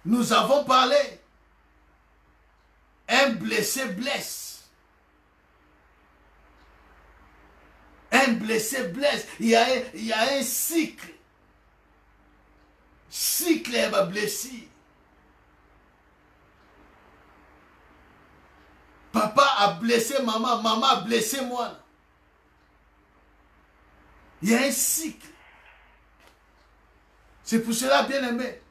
nous avons parlé. Un blessé blesse. Un blessé blesse. Il y a un cycle. Cycle est blessé. Papa a blessé maman, maman a blessé moi. Il y a un cycle. C'est pour cela, bien aimé,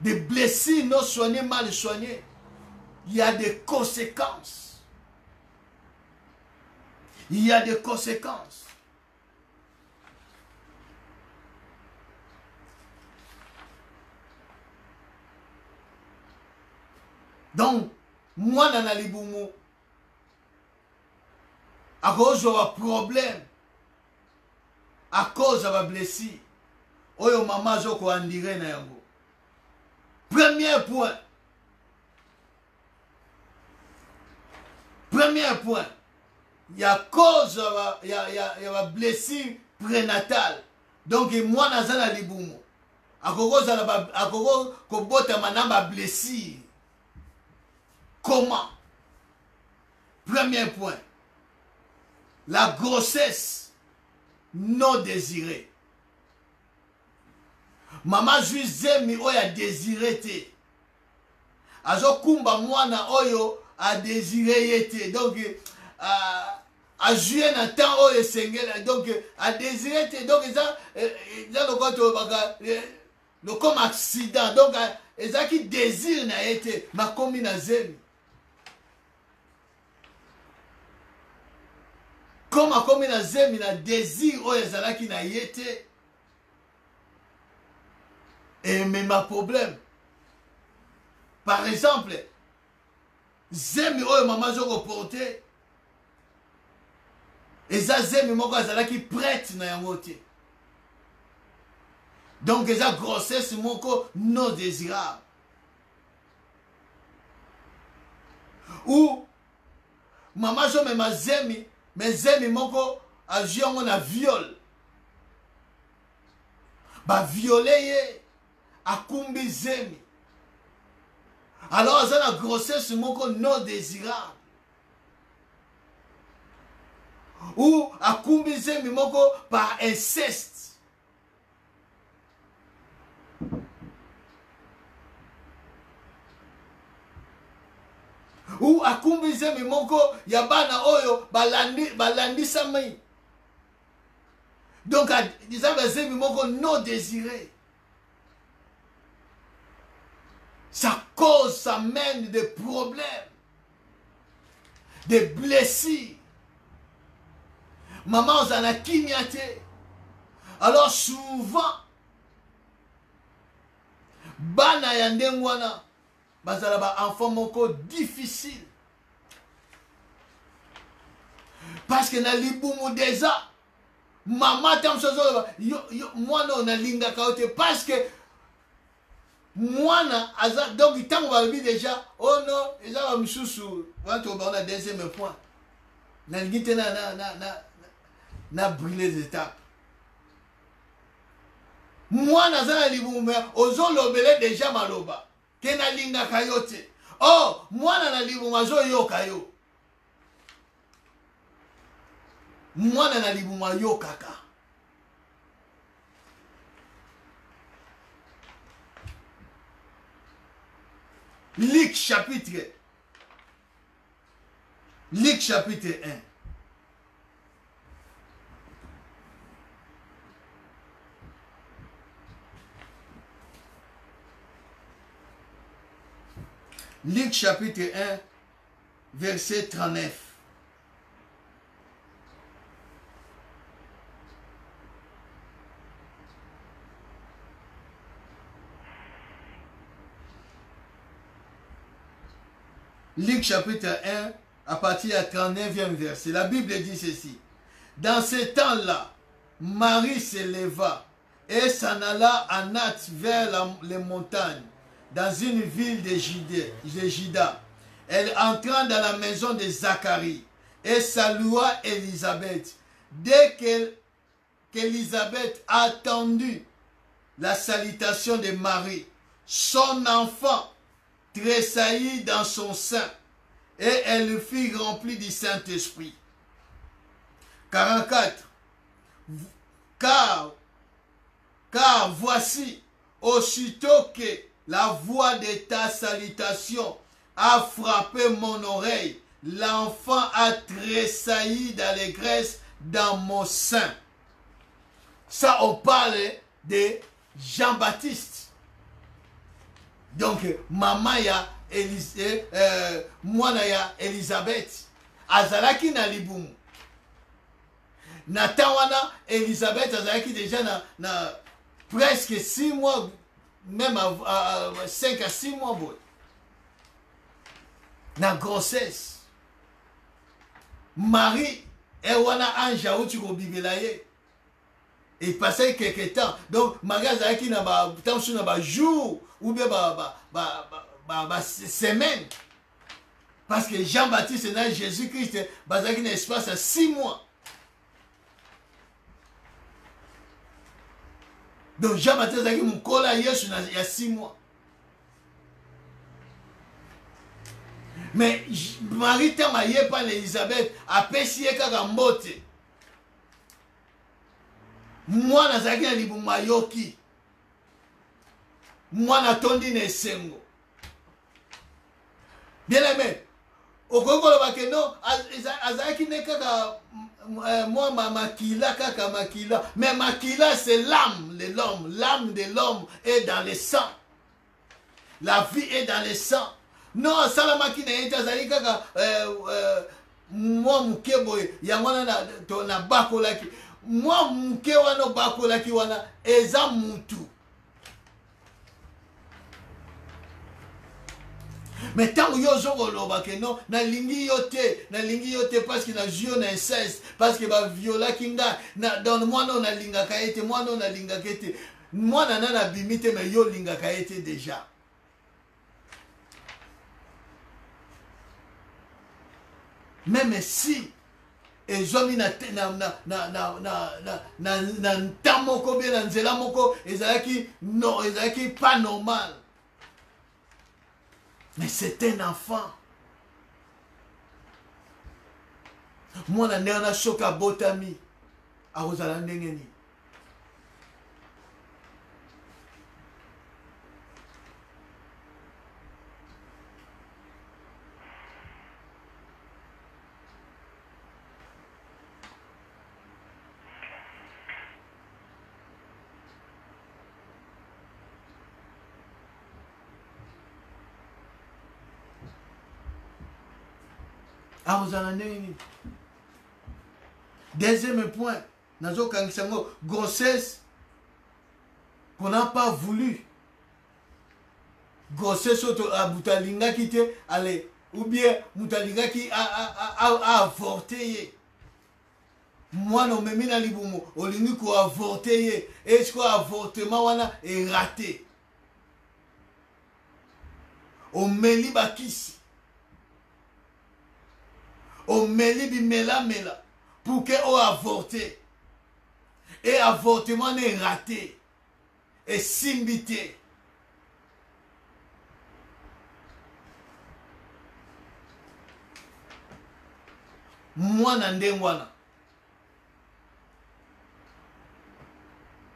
des blessures non soignées, mal soignées, il y a des conséquences. Il y a des conséquences. Donc, moi, dans la libumu, à cause d'un problème, à cause de ma blessure, oyo maman zoko andire na yango. Premier point. Premier point. Il y a cause, il y a blessure prénatale. Donc, moi, dans la libumu, à cause de ma blessure. Comment? Premier point. La grossesse non désirée. Maman juste mi oyo a désiré te. Azo kumba mwana oyo a désiré yete. Donc a joué na temps oyo sengela. Donc a désiré te. Donc ça le côté baka le comme accident. Donc ça qui désire na yete ma komi na zemi. Comme a komi na zemi na désir oyo ezalaki na yete. Et même ma problème. Par exemple, zemi oyo maman zo reporté. Et ça zemi moko azalaki prête na yango te. Donc eza grossesse moko non désirable. Ou maman zo mema zemi, mais zemi moko a joué na viol. Ba violer ye. akumbi zemi. Alors, ça la grossesse moko non désirable. Ou akumbi zemi moko par inceste. Ou akumbi zemi moko yabana oyo balandi sami. Donc, disons que zemi moko non désiré. Ça cause, ça mène des problèmes, des blessures. Maman, on en a kignaté. Alors souvent, bana yandengwana, bazala ba enfant moko difficile. Parce que na libumu déjà, maman tam sozo, moi non na linga kaote parce que Mwana, donc il t'a déjà, oh non, ils ont un sous-sous, on a deuxième point. Na brûlé les étapes. Mwana zana libume, ozo lobele déjà maloba. Kena linga kayote. Oh, mwana na libuma zo yo kayo. Mwana na libuma yo kaka. Luc chapitre 1. Luc chapitre 1, verset 39. Luc chapitre 1, à partir du 39e verset. La Bible dit ceci. Dans ce temps-là, Marie se leva et s'en alla en hâte vers les montagnes, dans une ville de Juda. Elle entra dans la maison de Zacharie et salua Élisabeth. Dès qu'Élisabeth a entendu la salutation de Marie, son enfant tressaillit dans son sein et elle fut remplie du Saint-Esprit. 44. Car voici, aussitôt que la voix de ta salutation a frappé mon oreille, l'enfant a tressailli d'allégresse dans mon sein. Ça, on parle de Jean-Baptiste. Donc, maman ya mwana ya Elisabeth azalaki na libumu. Natawana Elisabeth azalaki déjà na presque 6 mois, même à 5 à 6 mois bon. Na grossesse. Marie ewana anja uti ko bibela ye. Et passait quelques temps. Donc, Marie azalaki na ba jour ou bien semaine. Parce que Jean-Baptiste et Jésus-Christ, bazaki na espace à 6 mois. Donc Jean-Baptiste azalaki mukola Yesu il y a 6 mois. Mais Marie tama ye pa Elisabeth apesi ye kaka mbote. Mwana azalaki na libuma yoki. Mwana tondi na esengo. Bien aimé, okokolo bakeno azalaki ne kaka moi makila kaka makila, mais makila c'est l'âme de l'homme, l'âme de l'homme est dans le sang. La vie est dans le sang. Non, salamaki na yete azalaki kaka moi mukebo ya mwana na bakolaki. Moi muke wana bakolaki wana eza mutu. Mais tant que yo zokoloba que non, na lingi yote parce que na jio na inceste, parce que ba viola kinga, na dans moi non na linga kaete, moi non na linga kaete. Moi na bimite mais yo linga kaete déjà. Même si ezwami na ntan moko bien na nzela moko ezalaki pas normal. Mais c'est un enfant. Mwana ndenge na shoka botami akozala ndenge nini? akozala ndenge nini? Deuxième point, grossesse qu'on n'a pas voulu. Grossesse à Boutalinga qui te allez, ou bien Boutalinga qui a avorté. Moi non mais mina libumo, olingi ko avorté. Est-ce que avortement wana est raté? O meli bakisi. O meli bi mela. Pour qu'on avorté. Et avortement est raté. Et simbité. Moi, nande wana.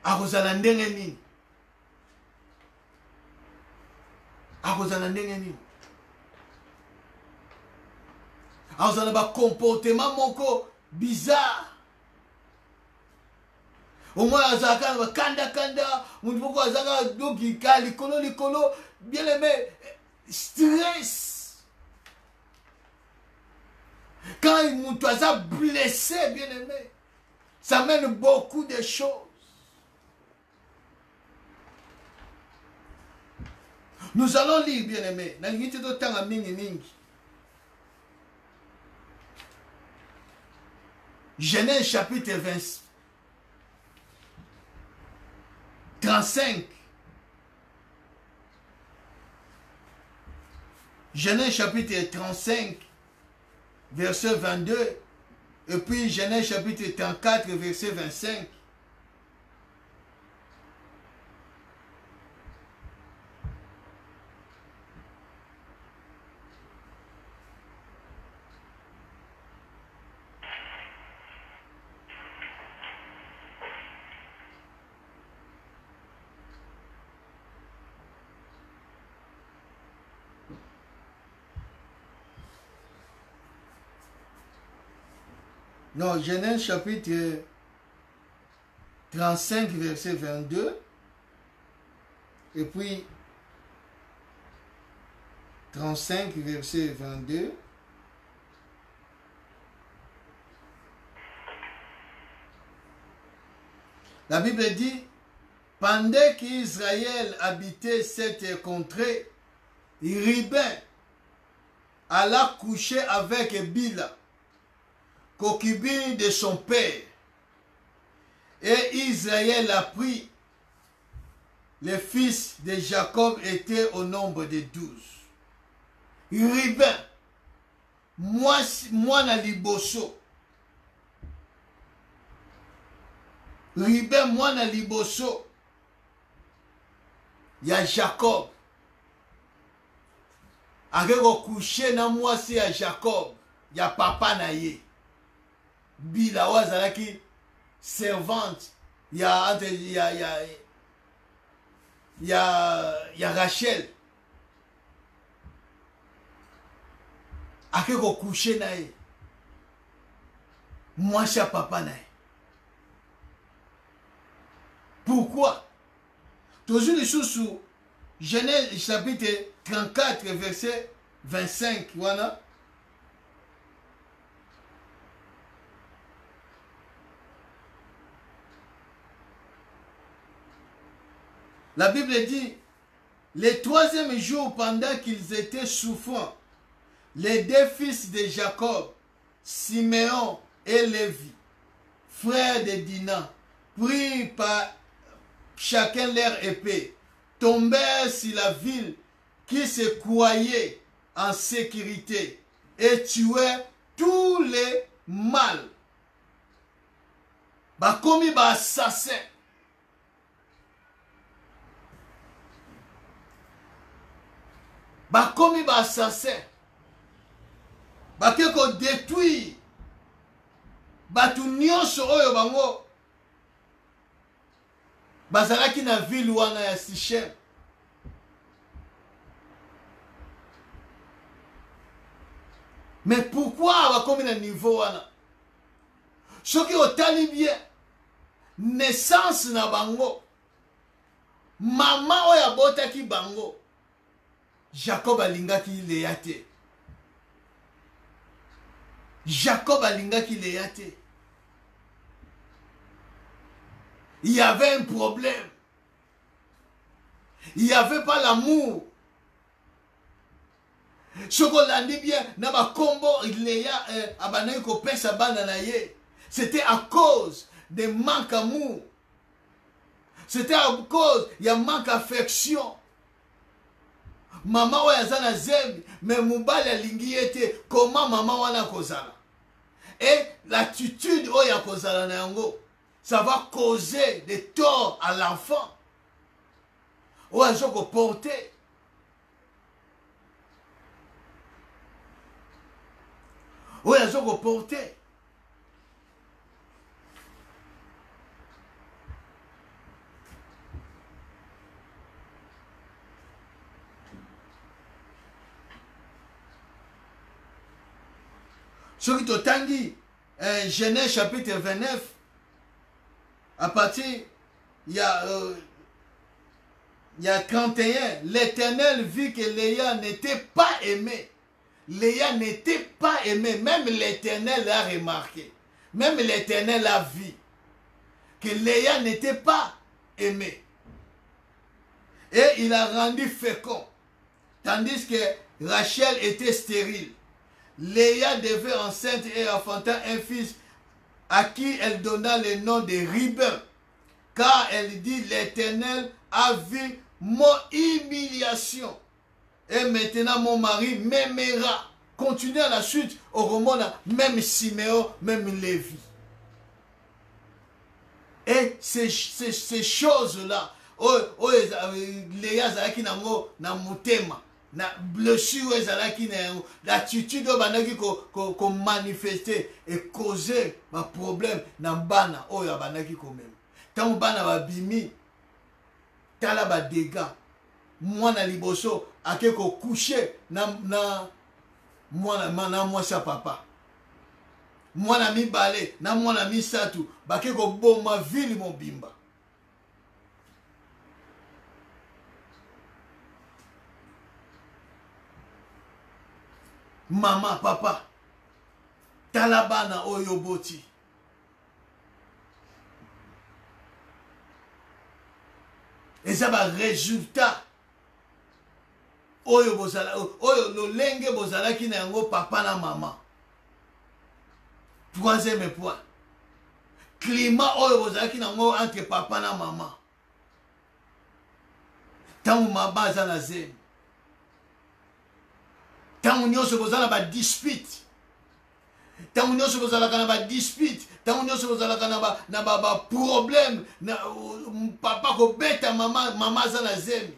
Akozala ndenge nini? Akozala ndenge nini? Akozala ba comportement moko bizarre. Au moins, azaka kanda, mon poko azaka dokika likolo, bien aimé, stress. Quand mon toisa blessé, bien aimé, ça mène beaucoup de choses. Nous allons lire, bien aimé, dans l'unité de temps à mingi. Genèse chapitre 35. Genèse chapitre 35, verset 22. Et puis Genèse chapitre 34, verset 25. Non, Genèse chapitre 35, verset 22. Et puis 35, verset 22. La Bible dit, pendant qu'Israël habitait cette contrée, Ribin alla coucher avec Bila, concubine de son père. Et Israël a pris. Les fils de Jacob étaient au nombre de 12. Ribin, moi na liboso. Ribin, moi na liboso. Il y a Jacob. Avec coucher na moi c'est à Jacob. Il y a papa na ye. Bila wazalaki servante. Il y a Rachel. Avec coucher na ye. Moi c'est papa na ye. Pourquoi? Toujours les choses sous Genèse chapitre 34 verset 25. Voilà. La Bible dit, le troisième jour pendant qu'ils étaient souffrants, les deux fils de Jacob, Siméon et Lévi, frères de Dina, pris par chacun leur épée, tombèrent sur la ville qui se croyait en sécurité et tuèrent tous les mâles bakomi ba assassin. Bakomi ba assassin. Bake ko détruire batu nyonso oyo bango bazalaki na ville wana ya Sichem. Mais pourquoi bakomi na niveau wana? Soki otali bien naissance na bango, mama oyo abotaki bango Jacob alingaki Léa te. Jacob alingaki Léa te. Il y avait un problème. Il n'y avait pas l'amour. Chocolandi bien, naba kombo Léa abanayi ko pesa bana na ye. C'était à cause de manque d'amour. C'était à cause il y a manque d'affection. Maman oya zana zemi, mais mubali alingi ete comment maman wana kozala. Et l'attitude oya kozala na yango, ça va causer des torts à l'enfant. Oya joko porter. Oya joko porter. Ce qui t'otangi, Genèse chapitre 29, à partir, il y a 31, l'Éternel vit que Léa n'était pas aimée. Léa n'était pas aimée, même l'Éternel l'a remarqué. Même l'Éternel a vu que Léa n'était pas aimée. Et il a rendu fécond, tandis que Rachel était stérile. Léa devait enceinte et enfanta un fils à qui elle donna le nom de Ruben, car elle dit l'Éternel a vu mon humiliation et maintenant mon mari m'aimera. Continuez à la suite au roman, même Siméon, même Lévi. Et ces choses-là, Léa zalaki nango na motema. Na blessure ezalaki na yango, l'attitude bandaki ko manifester et causer un problème na bana oyo bandaki ko même. Tant bana babimi tala ba dégâts. Mwana liboso ake ko coucher na mwasa papa. Mwana mibale na mwana misatu bake ko boma vili mobimba. Maman, papa, talabana oyoboti. Et ça va résultat. Oyo bozala, oyo lolenge bozala ki na yango papa na maman. Troisième point. Climat oyo bozala ki na yango entre papa na maman. Tangu maman zana zemi. Tant on se pose à la dispute, tant on se pose à la dispute, tant on se pose à la problème, papa ko beta maman zana zemi,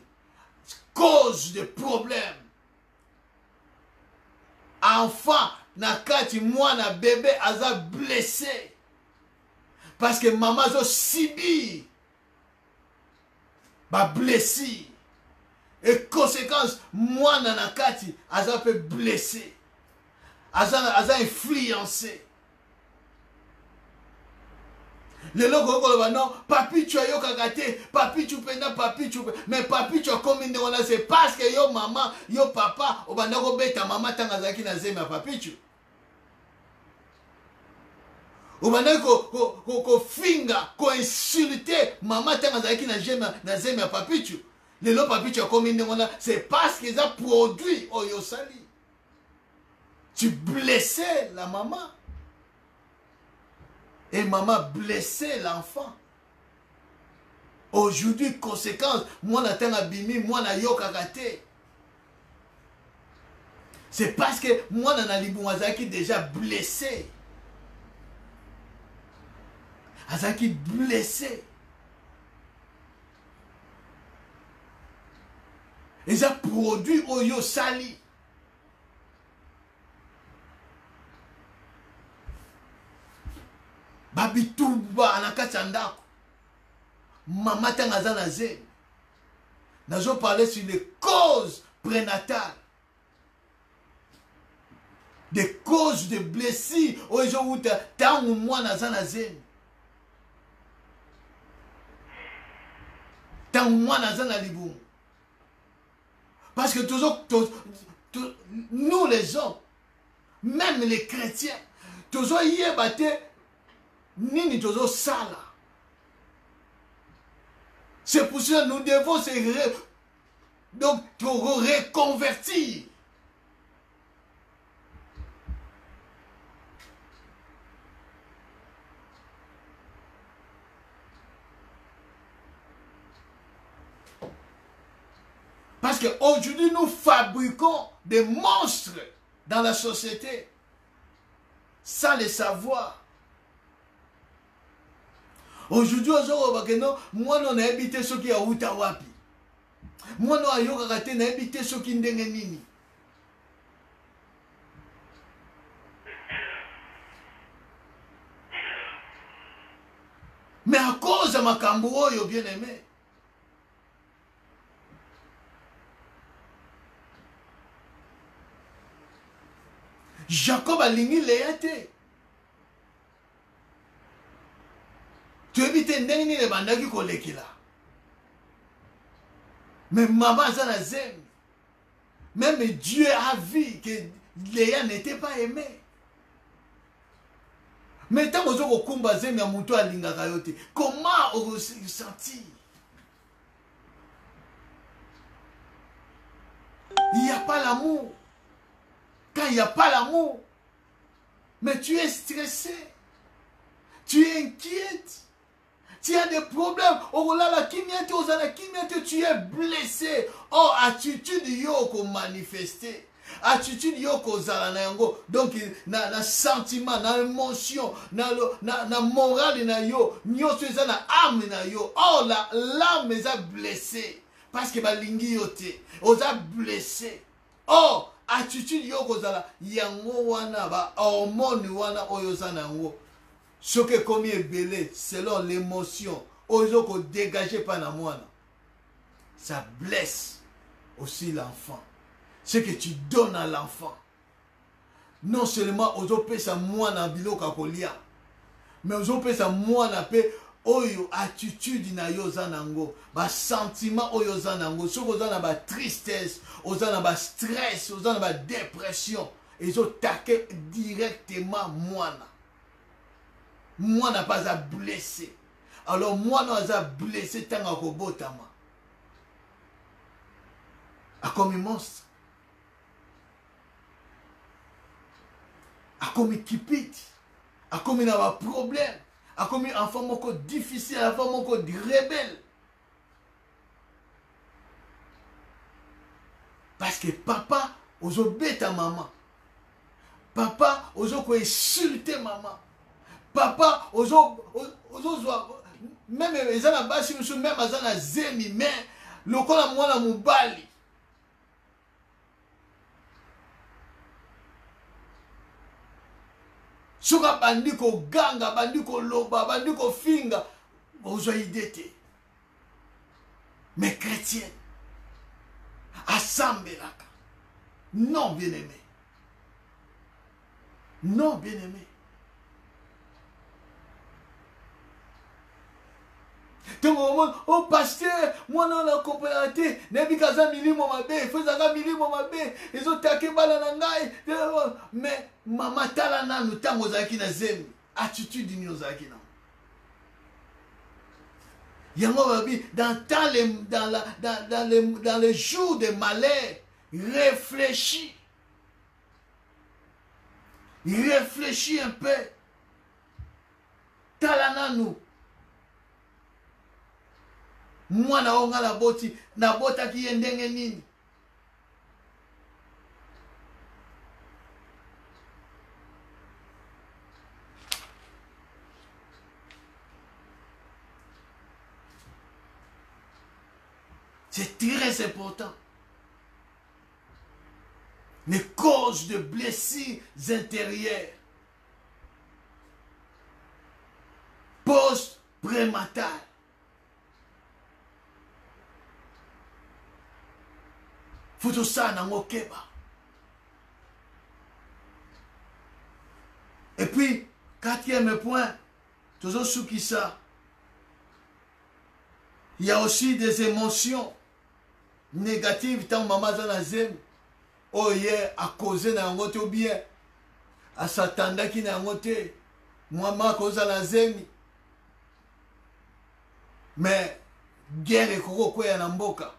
cause de problème. Enfant na kati mwana bébé aza blessé parce que maman zo sibi ba blessé. Et conséquence, moi nanakati, aza peut blesser, aza influencé. Le logo non, papi tu as yo kagate, papi tu pena, papi tu mais papi tu as comme une c'est parce que yo maman, yo papa, obandako beta maman tangazaki na zema papi tu. Obandako ko finga, ko insulter maman tangazaki na zema papi tu. Les lots papi tu as commis c'est parce qu'ils ont produit au Yosali. Tu blessais la maman. Et maman blessait l'enfant. Aujourd'hui, conséquence, moi na tanga bimi, moi na yokakate. C'est parce que moi na libumazaki déjà blessé. azalaki blessé. Eza produit oyo sali. Babituba na kati ya ndako. Mama tanga aza na zemi. Nazo parler sur les causes prénatales. Des causes de blessures. Oyo uta tangu mwana aza na zemi. Tangu mwana aza na libumu. Parce que toujours, nous les hommes, même les chrétiens, toujours yebate nini toujours sala. C'est pour cela que nous devons donc reconvertir. Parce qu'aujourd'hui, nous fabriquons des monstres dans la société sans le savoir. Aujourd'hui, moi, on a habité ce qui a Outawapi. Moi, on a habité ce qui est nini. Mais à cause de ma cambo, bien aimé, Jacob a lingi Léa. Tu habites ndenge le bandaki kolekila. Mais maman zana zem. Même Dieu a vu que Léa n'était pas aimée. Mais tant que vous kumba zem ya muto alinga kayote, comment vous sentir? Il n'y a pas l'amour. Quand il n'y a pas l'amour, mais tu es stressé, tu es inquiète, tu as des problèmes. Oh là là, tu es blessé. Oh, attitude yoko manifester. Attitude yoko zalanango. Donc, na sentiment, na émotion, na morale na yo, nyoto eza na âme na yo. Oh, l'âme est blessée. Parce que balingi yote, oza blessé. Oh, attitude yoko zala yango wana ba hormone wana oyo zana ngo. Ce que comme ebele selon l'émotion oyo ko dégager par na mwana. Ça blesse aussi l'enfant. Ce que tu donnes à l'enfant. Non seulement ozo pesa mwana biloko kolia, mais ozo pesa mwana pe oyo attitude na yo zanango, ba sentiment oyo zanango, soko zana ba tristesse, ozana ba stress, ozana ba dépression, et zo take directement mwana. Mwana pas à blessé. Alors mwana a blessé tanga ko botama. A comme monstre. A comme kipit. A comme na ba problème. A comme un enfant moko difficile, un enfant moko rebelle. Parce que papa, ozo beta maman. Papa, ozo ko insulter maman. Papa, ozo même ezana basi musu même azana zemi mais lokola mwana mubali. Soka bandiko ganga, bandiko loba, bandiko finga, ozo idete. Mais chrétien, assemblaka. Non, bien-aimé. Non, bien-aimé. Oh pasteur, moi non la coopérative, nebikaza milimo mabe, faisaka milimo mabe, ezo take bala na ngai, mais mama tala nanu tango zaki na zemi, attitude ni ozaki na. Yango babi dans les jours de malheur, réfléchis. Réfléchis un peu. Tala nanu. Moi na onga la boti na bota ki ndenge nini. C'est très important. Les causes de blessures intérieures. Post-prénatal. Faut ça dans mon keba. Et puis, quatrième point, toujours sous qui ça. Il y a aussi des émotions négatives tant maman dans la zème. Oh yeah, à cause na ngote ou bien à s'attendre qui na ngote. Maman cause la zème. Mais guerre et koko kwa na mboka.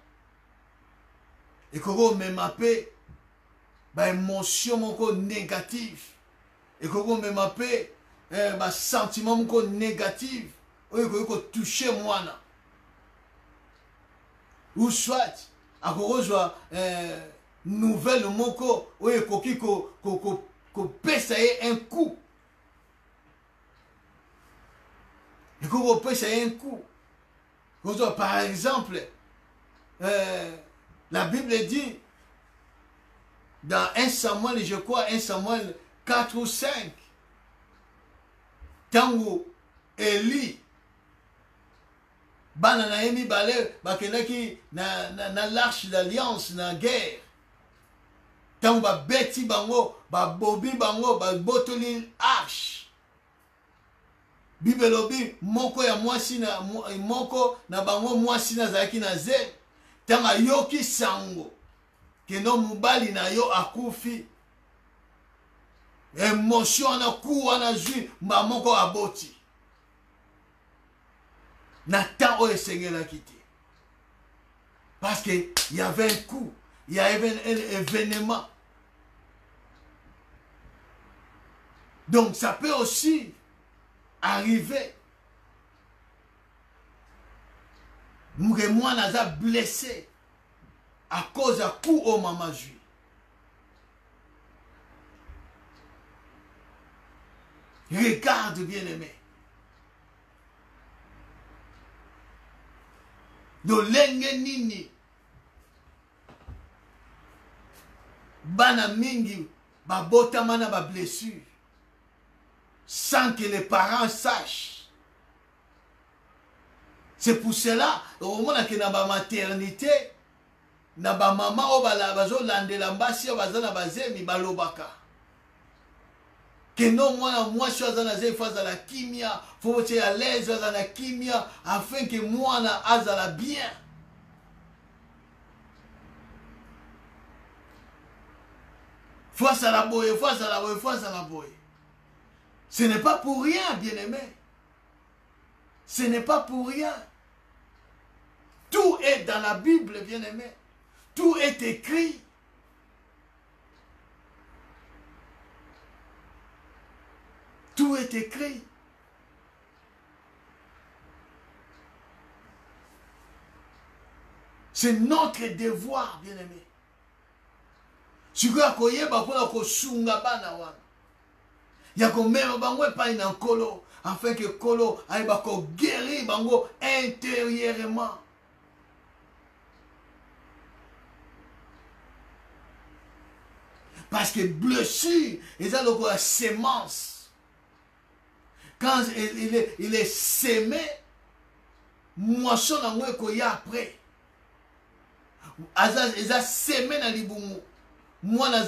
Et koko me mappé ba émotion moko négative. Et koko me mappé ba sentiment moko négatif. Oyo koko toucher moi. Ou soit à kozwa nouvelle moko oyo koki ko pesa un coup. Et ko pesa un coup. Par exemple, la Bible dit dans 1 Samuel, je crois 1 Samuel 4 ou 5, tango Eli bana na emi bale bakendaki na l'arche d'alliance na guerre tango ba beti bango ba bobi bango ba botoli arche bibelobi moko ya mwasi na moko na bango mwasi na zaki na ze tanga yoki sango keno mubali na yo akufi émotion na ku wana zui mba moko aboti Nathan oyo esengelaki te. Parce qu'il y avait un coup, il y avait un événement. Donc ça peut aussi arriver. Que moi naza blessé à cause d'un coup au maman juif. Regarde bien aimé. Lolenge nini bana mingi babotama na ba blessure sans que les parents sachent. C'est pour cela au moment que na ba maternité na ba mama o bala bazo landela mbasi o bazana bazemi balobaka que non moi je suis dans la phase de la kimia, faut être à l'aise dans la kimia afin que moi na azala bien. Face à la boye, face à la boye, face à la boye. Ce n'est pas pour rien, bien-aimé. Ce n'est pas pour rien. Tout est dans la Bible, bien-aimé. Tout est écrit. Tout est écrit. C'est notre devoir, bien-aimé. Si vous avez un peu de sunga bana wana. Ya ko mema bango pa ina kolo afin que kolo aille ba ko guérir bango intérieurement. Parce que blessure, ils ont la sémence. Quand il est sémé, moisson en moi qu'il y a après. Ils ont sémé dans les boumous. Moi, na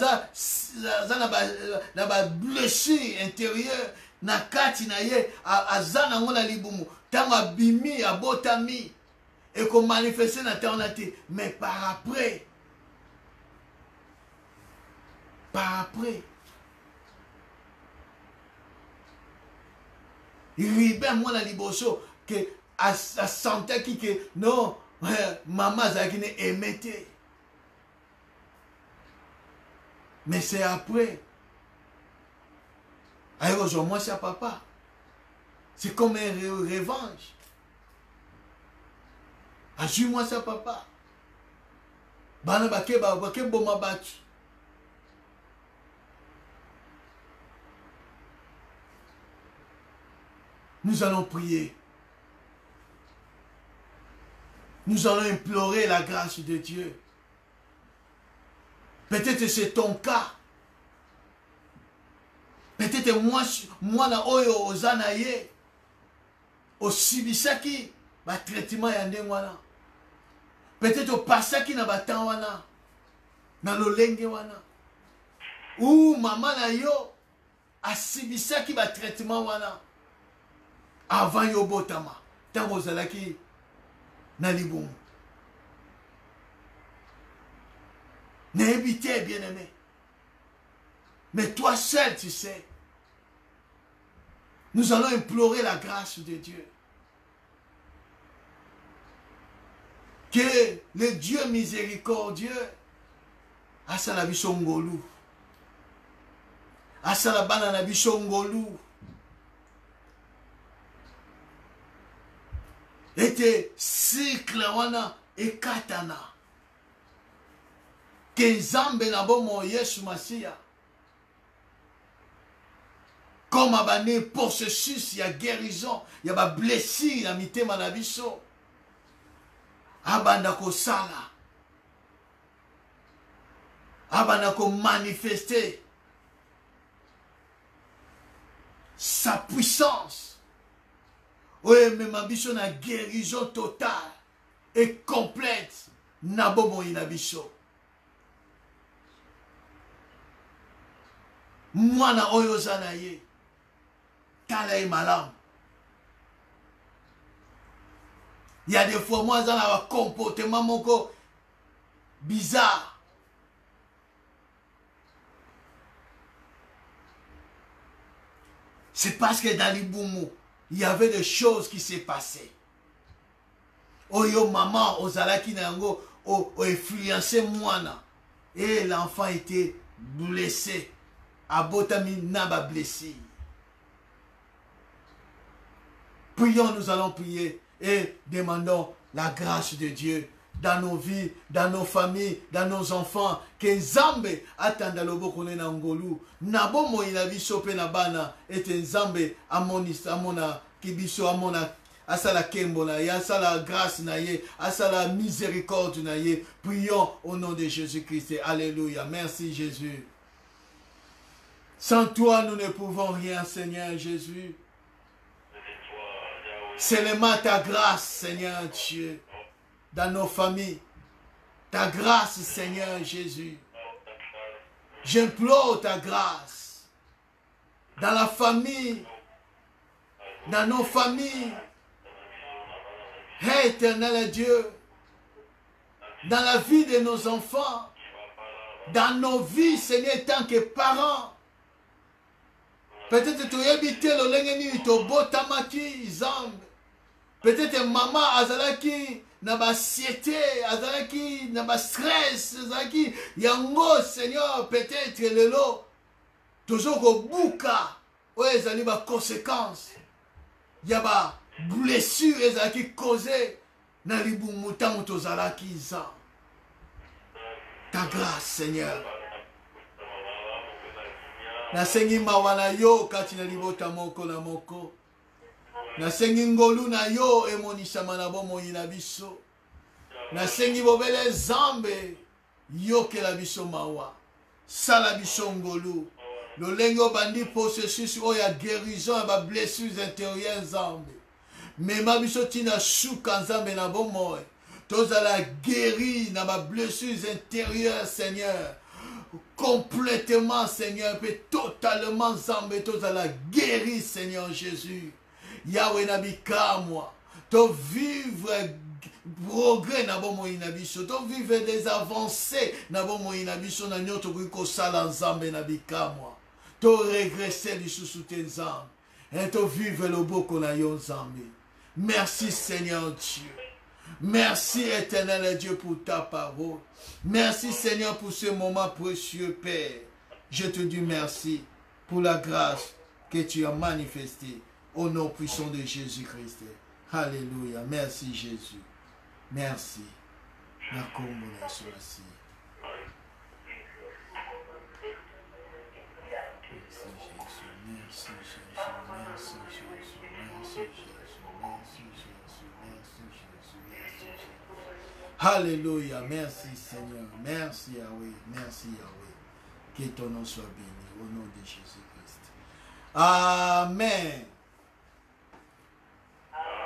ba blessure intérieure, na kati na ye, azana ngona libumu, tanga bimi, abotami, et qu'on manifeste na ternate. Mais par après, il ribe moi na liboso que a santé qui que non maman zakine aimait. Mais c'est après. Alors moi c'est papa. C'est comme une revanche. Ajou-moi ça papa. Bana bake boma batu. Nous allons prier. Nous allons implorer la grâce de Dieu. Peut-être c'est ton cas. Peut-être moi na oyo ozana ye. Osibisaki ba traitement ya ndenge wana. Peut-être opasaki na batan wana. Na lolenge wana. Ou maman na yo asibisaki ba traitement wana. Avant yo botama. Tango ozalaki na libumu. N'aie te, bien-aimé. Mais toi seul, tu sais. Nous allons implorer la grâce de Dieu. Que le Dieu miséricordieux asala biso ngolu. Asala bana na biso ngolu. Ete cycle wana ekatana. Que Nzambe na bomo Yesu Masia. Comme abane processus ya guérison, ya ba blessure na mitema na biso. Abanda ko sala. Abanda ko manifester sa puissance. Oye même biso na guérison totale et complète na bomo ina biso. Mwana oyo zana ye. Tala e malamu. Il y a des fois, moi, dans un comportement moko bizarre. C'est parce que dans l'Iboumou, il y avait des choses qui s'est passées. Oyo maman, ozalaki nango, o influencé mwana. Et l'enfant était blessé. Abotami naba blessé. Prions, nous allons prier et demandons la grâce de Dieu dans nos vies, dans nos familles, dans nos enfants. Que Nzambe atanda loboko na ngolu. Nabo mo inabiso pe na bana et Nzambe amona kibiso amona asala kembo na ye, asala grâce na ye, asala miséricorde na ye. Prions au nom de Jésus-Christ. Alléluia. Merci Jésus. Sans toi, nous ne pouvons rien, Seigneur Jésus. Seulement ta grâce, Seigneur Dieu, dans nos familles. Ta grâce, Seigneur Jésus. J'implore ta grâce dans la famille, dans nos familles. Éternel Dieu, dans la vie de nos enfants, dans nos vies, Seigneur, tant que parents. Peut-être tu habites le lengeni to botamaki zambe. Peut-être maman azalaki na ba siete, azalaki na ba stress, azalaki yango Seigneur peut-être lelo toujours ko buka o ezali ba conséquences. Ya ba blessure ezalaki causé na libumu tango tozalaki za. Ta grâce Seigneur. Nasengi mawana yo kati na libota moko na moko. Nasengi ngolu na yo emonisa manabo moyina biso. Nasengi bobele zambe yo ke la biso mawa. Sala biso ngolu. Lolengo bandi processus oya guérison ba blessures intérieures zambe. Mema biso tina shuka nzambe na bomoy. Tozala guéri na ba blessures intérieures Seigneur. Complètement, Seigneur, et totalement, Zambé, tous à la guérir, Seigneur Jésus. Yahweh Nabika, moi, to vivre progrès, Nabomo Inabiso, to vivre des avancées, Nabomo Inabiso, Nanyoto Riko Salan Zambé Nabika, moi, to régresser du sous-soutien Zambé, et to vivre le beau qu'on a yon Zambé. Merci, Seigneur Dieu. Merci éternel Dieu pour ta parole. Merci Seigneur pour ce moment précieux Père. Je te dis merci pour la grâce que tu as manifestée au nom puissant de Jésus-Christ. Alléluia. Merci Jésus. Merci. Merci Jésus. Alléluia. Merci Seigneur. Merci Yahweh. Merci Yahweh. Que ton nom soit béni au nom de Jésus-Christ. Amen.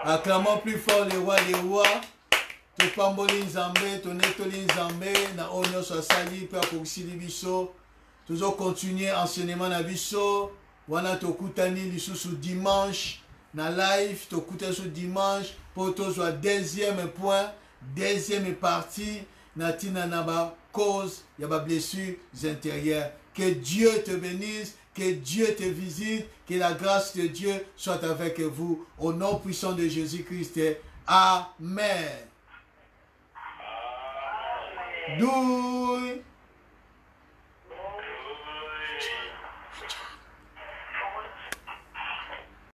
Acclamons plus fort les rois des rois. Topamboli Nzambe, tonetoli Nzambe, na onyo so sali pe akokisili biso. Toujours continuer enseignement na biso. Wana tokutani lisusu dimanche na live, tokutani sur dimanche pour tozwa deuxième point, deuxième partie na tina na ba cause ya ba blessures intérieures. Que Dieu te bénisse, que Dieu te visite, que la grâce de Dieu soit avec vous au nom puissant de Jésus-Christ. Amen. Douille.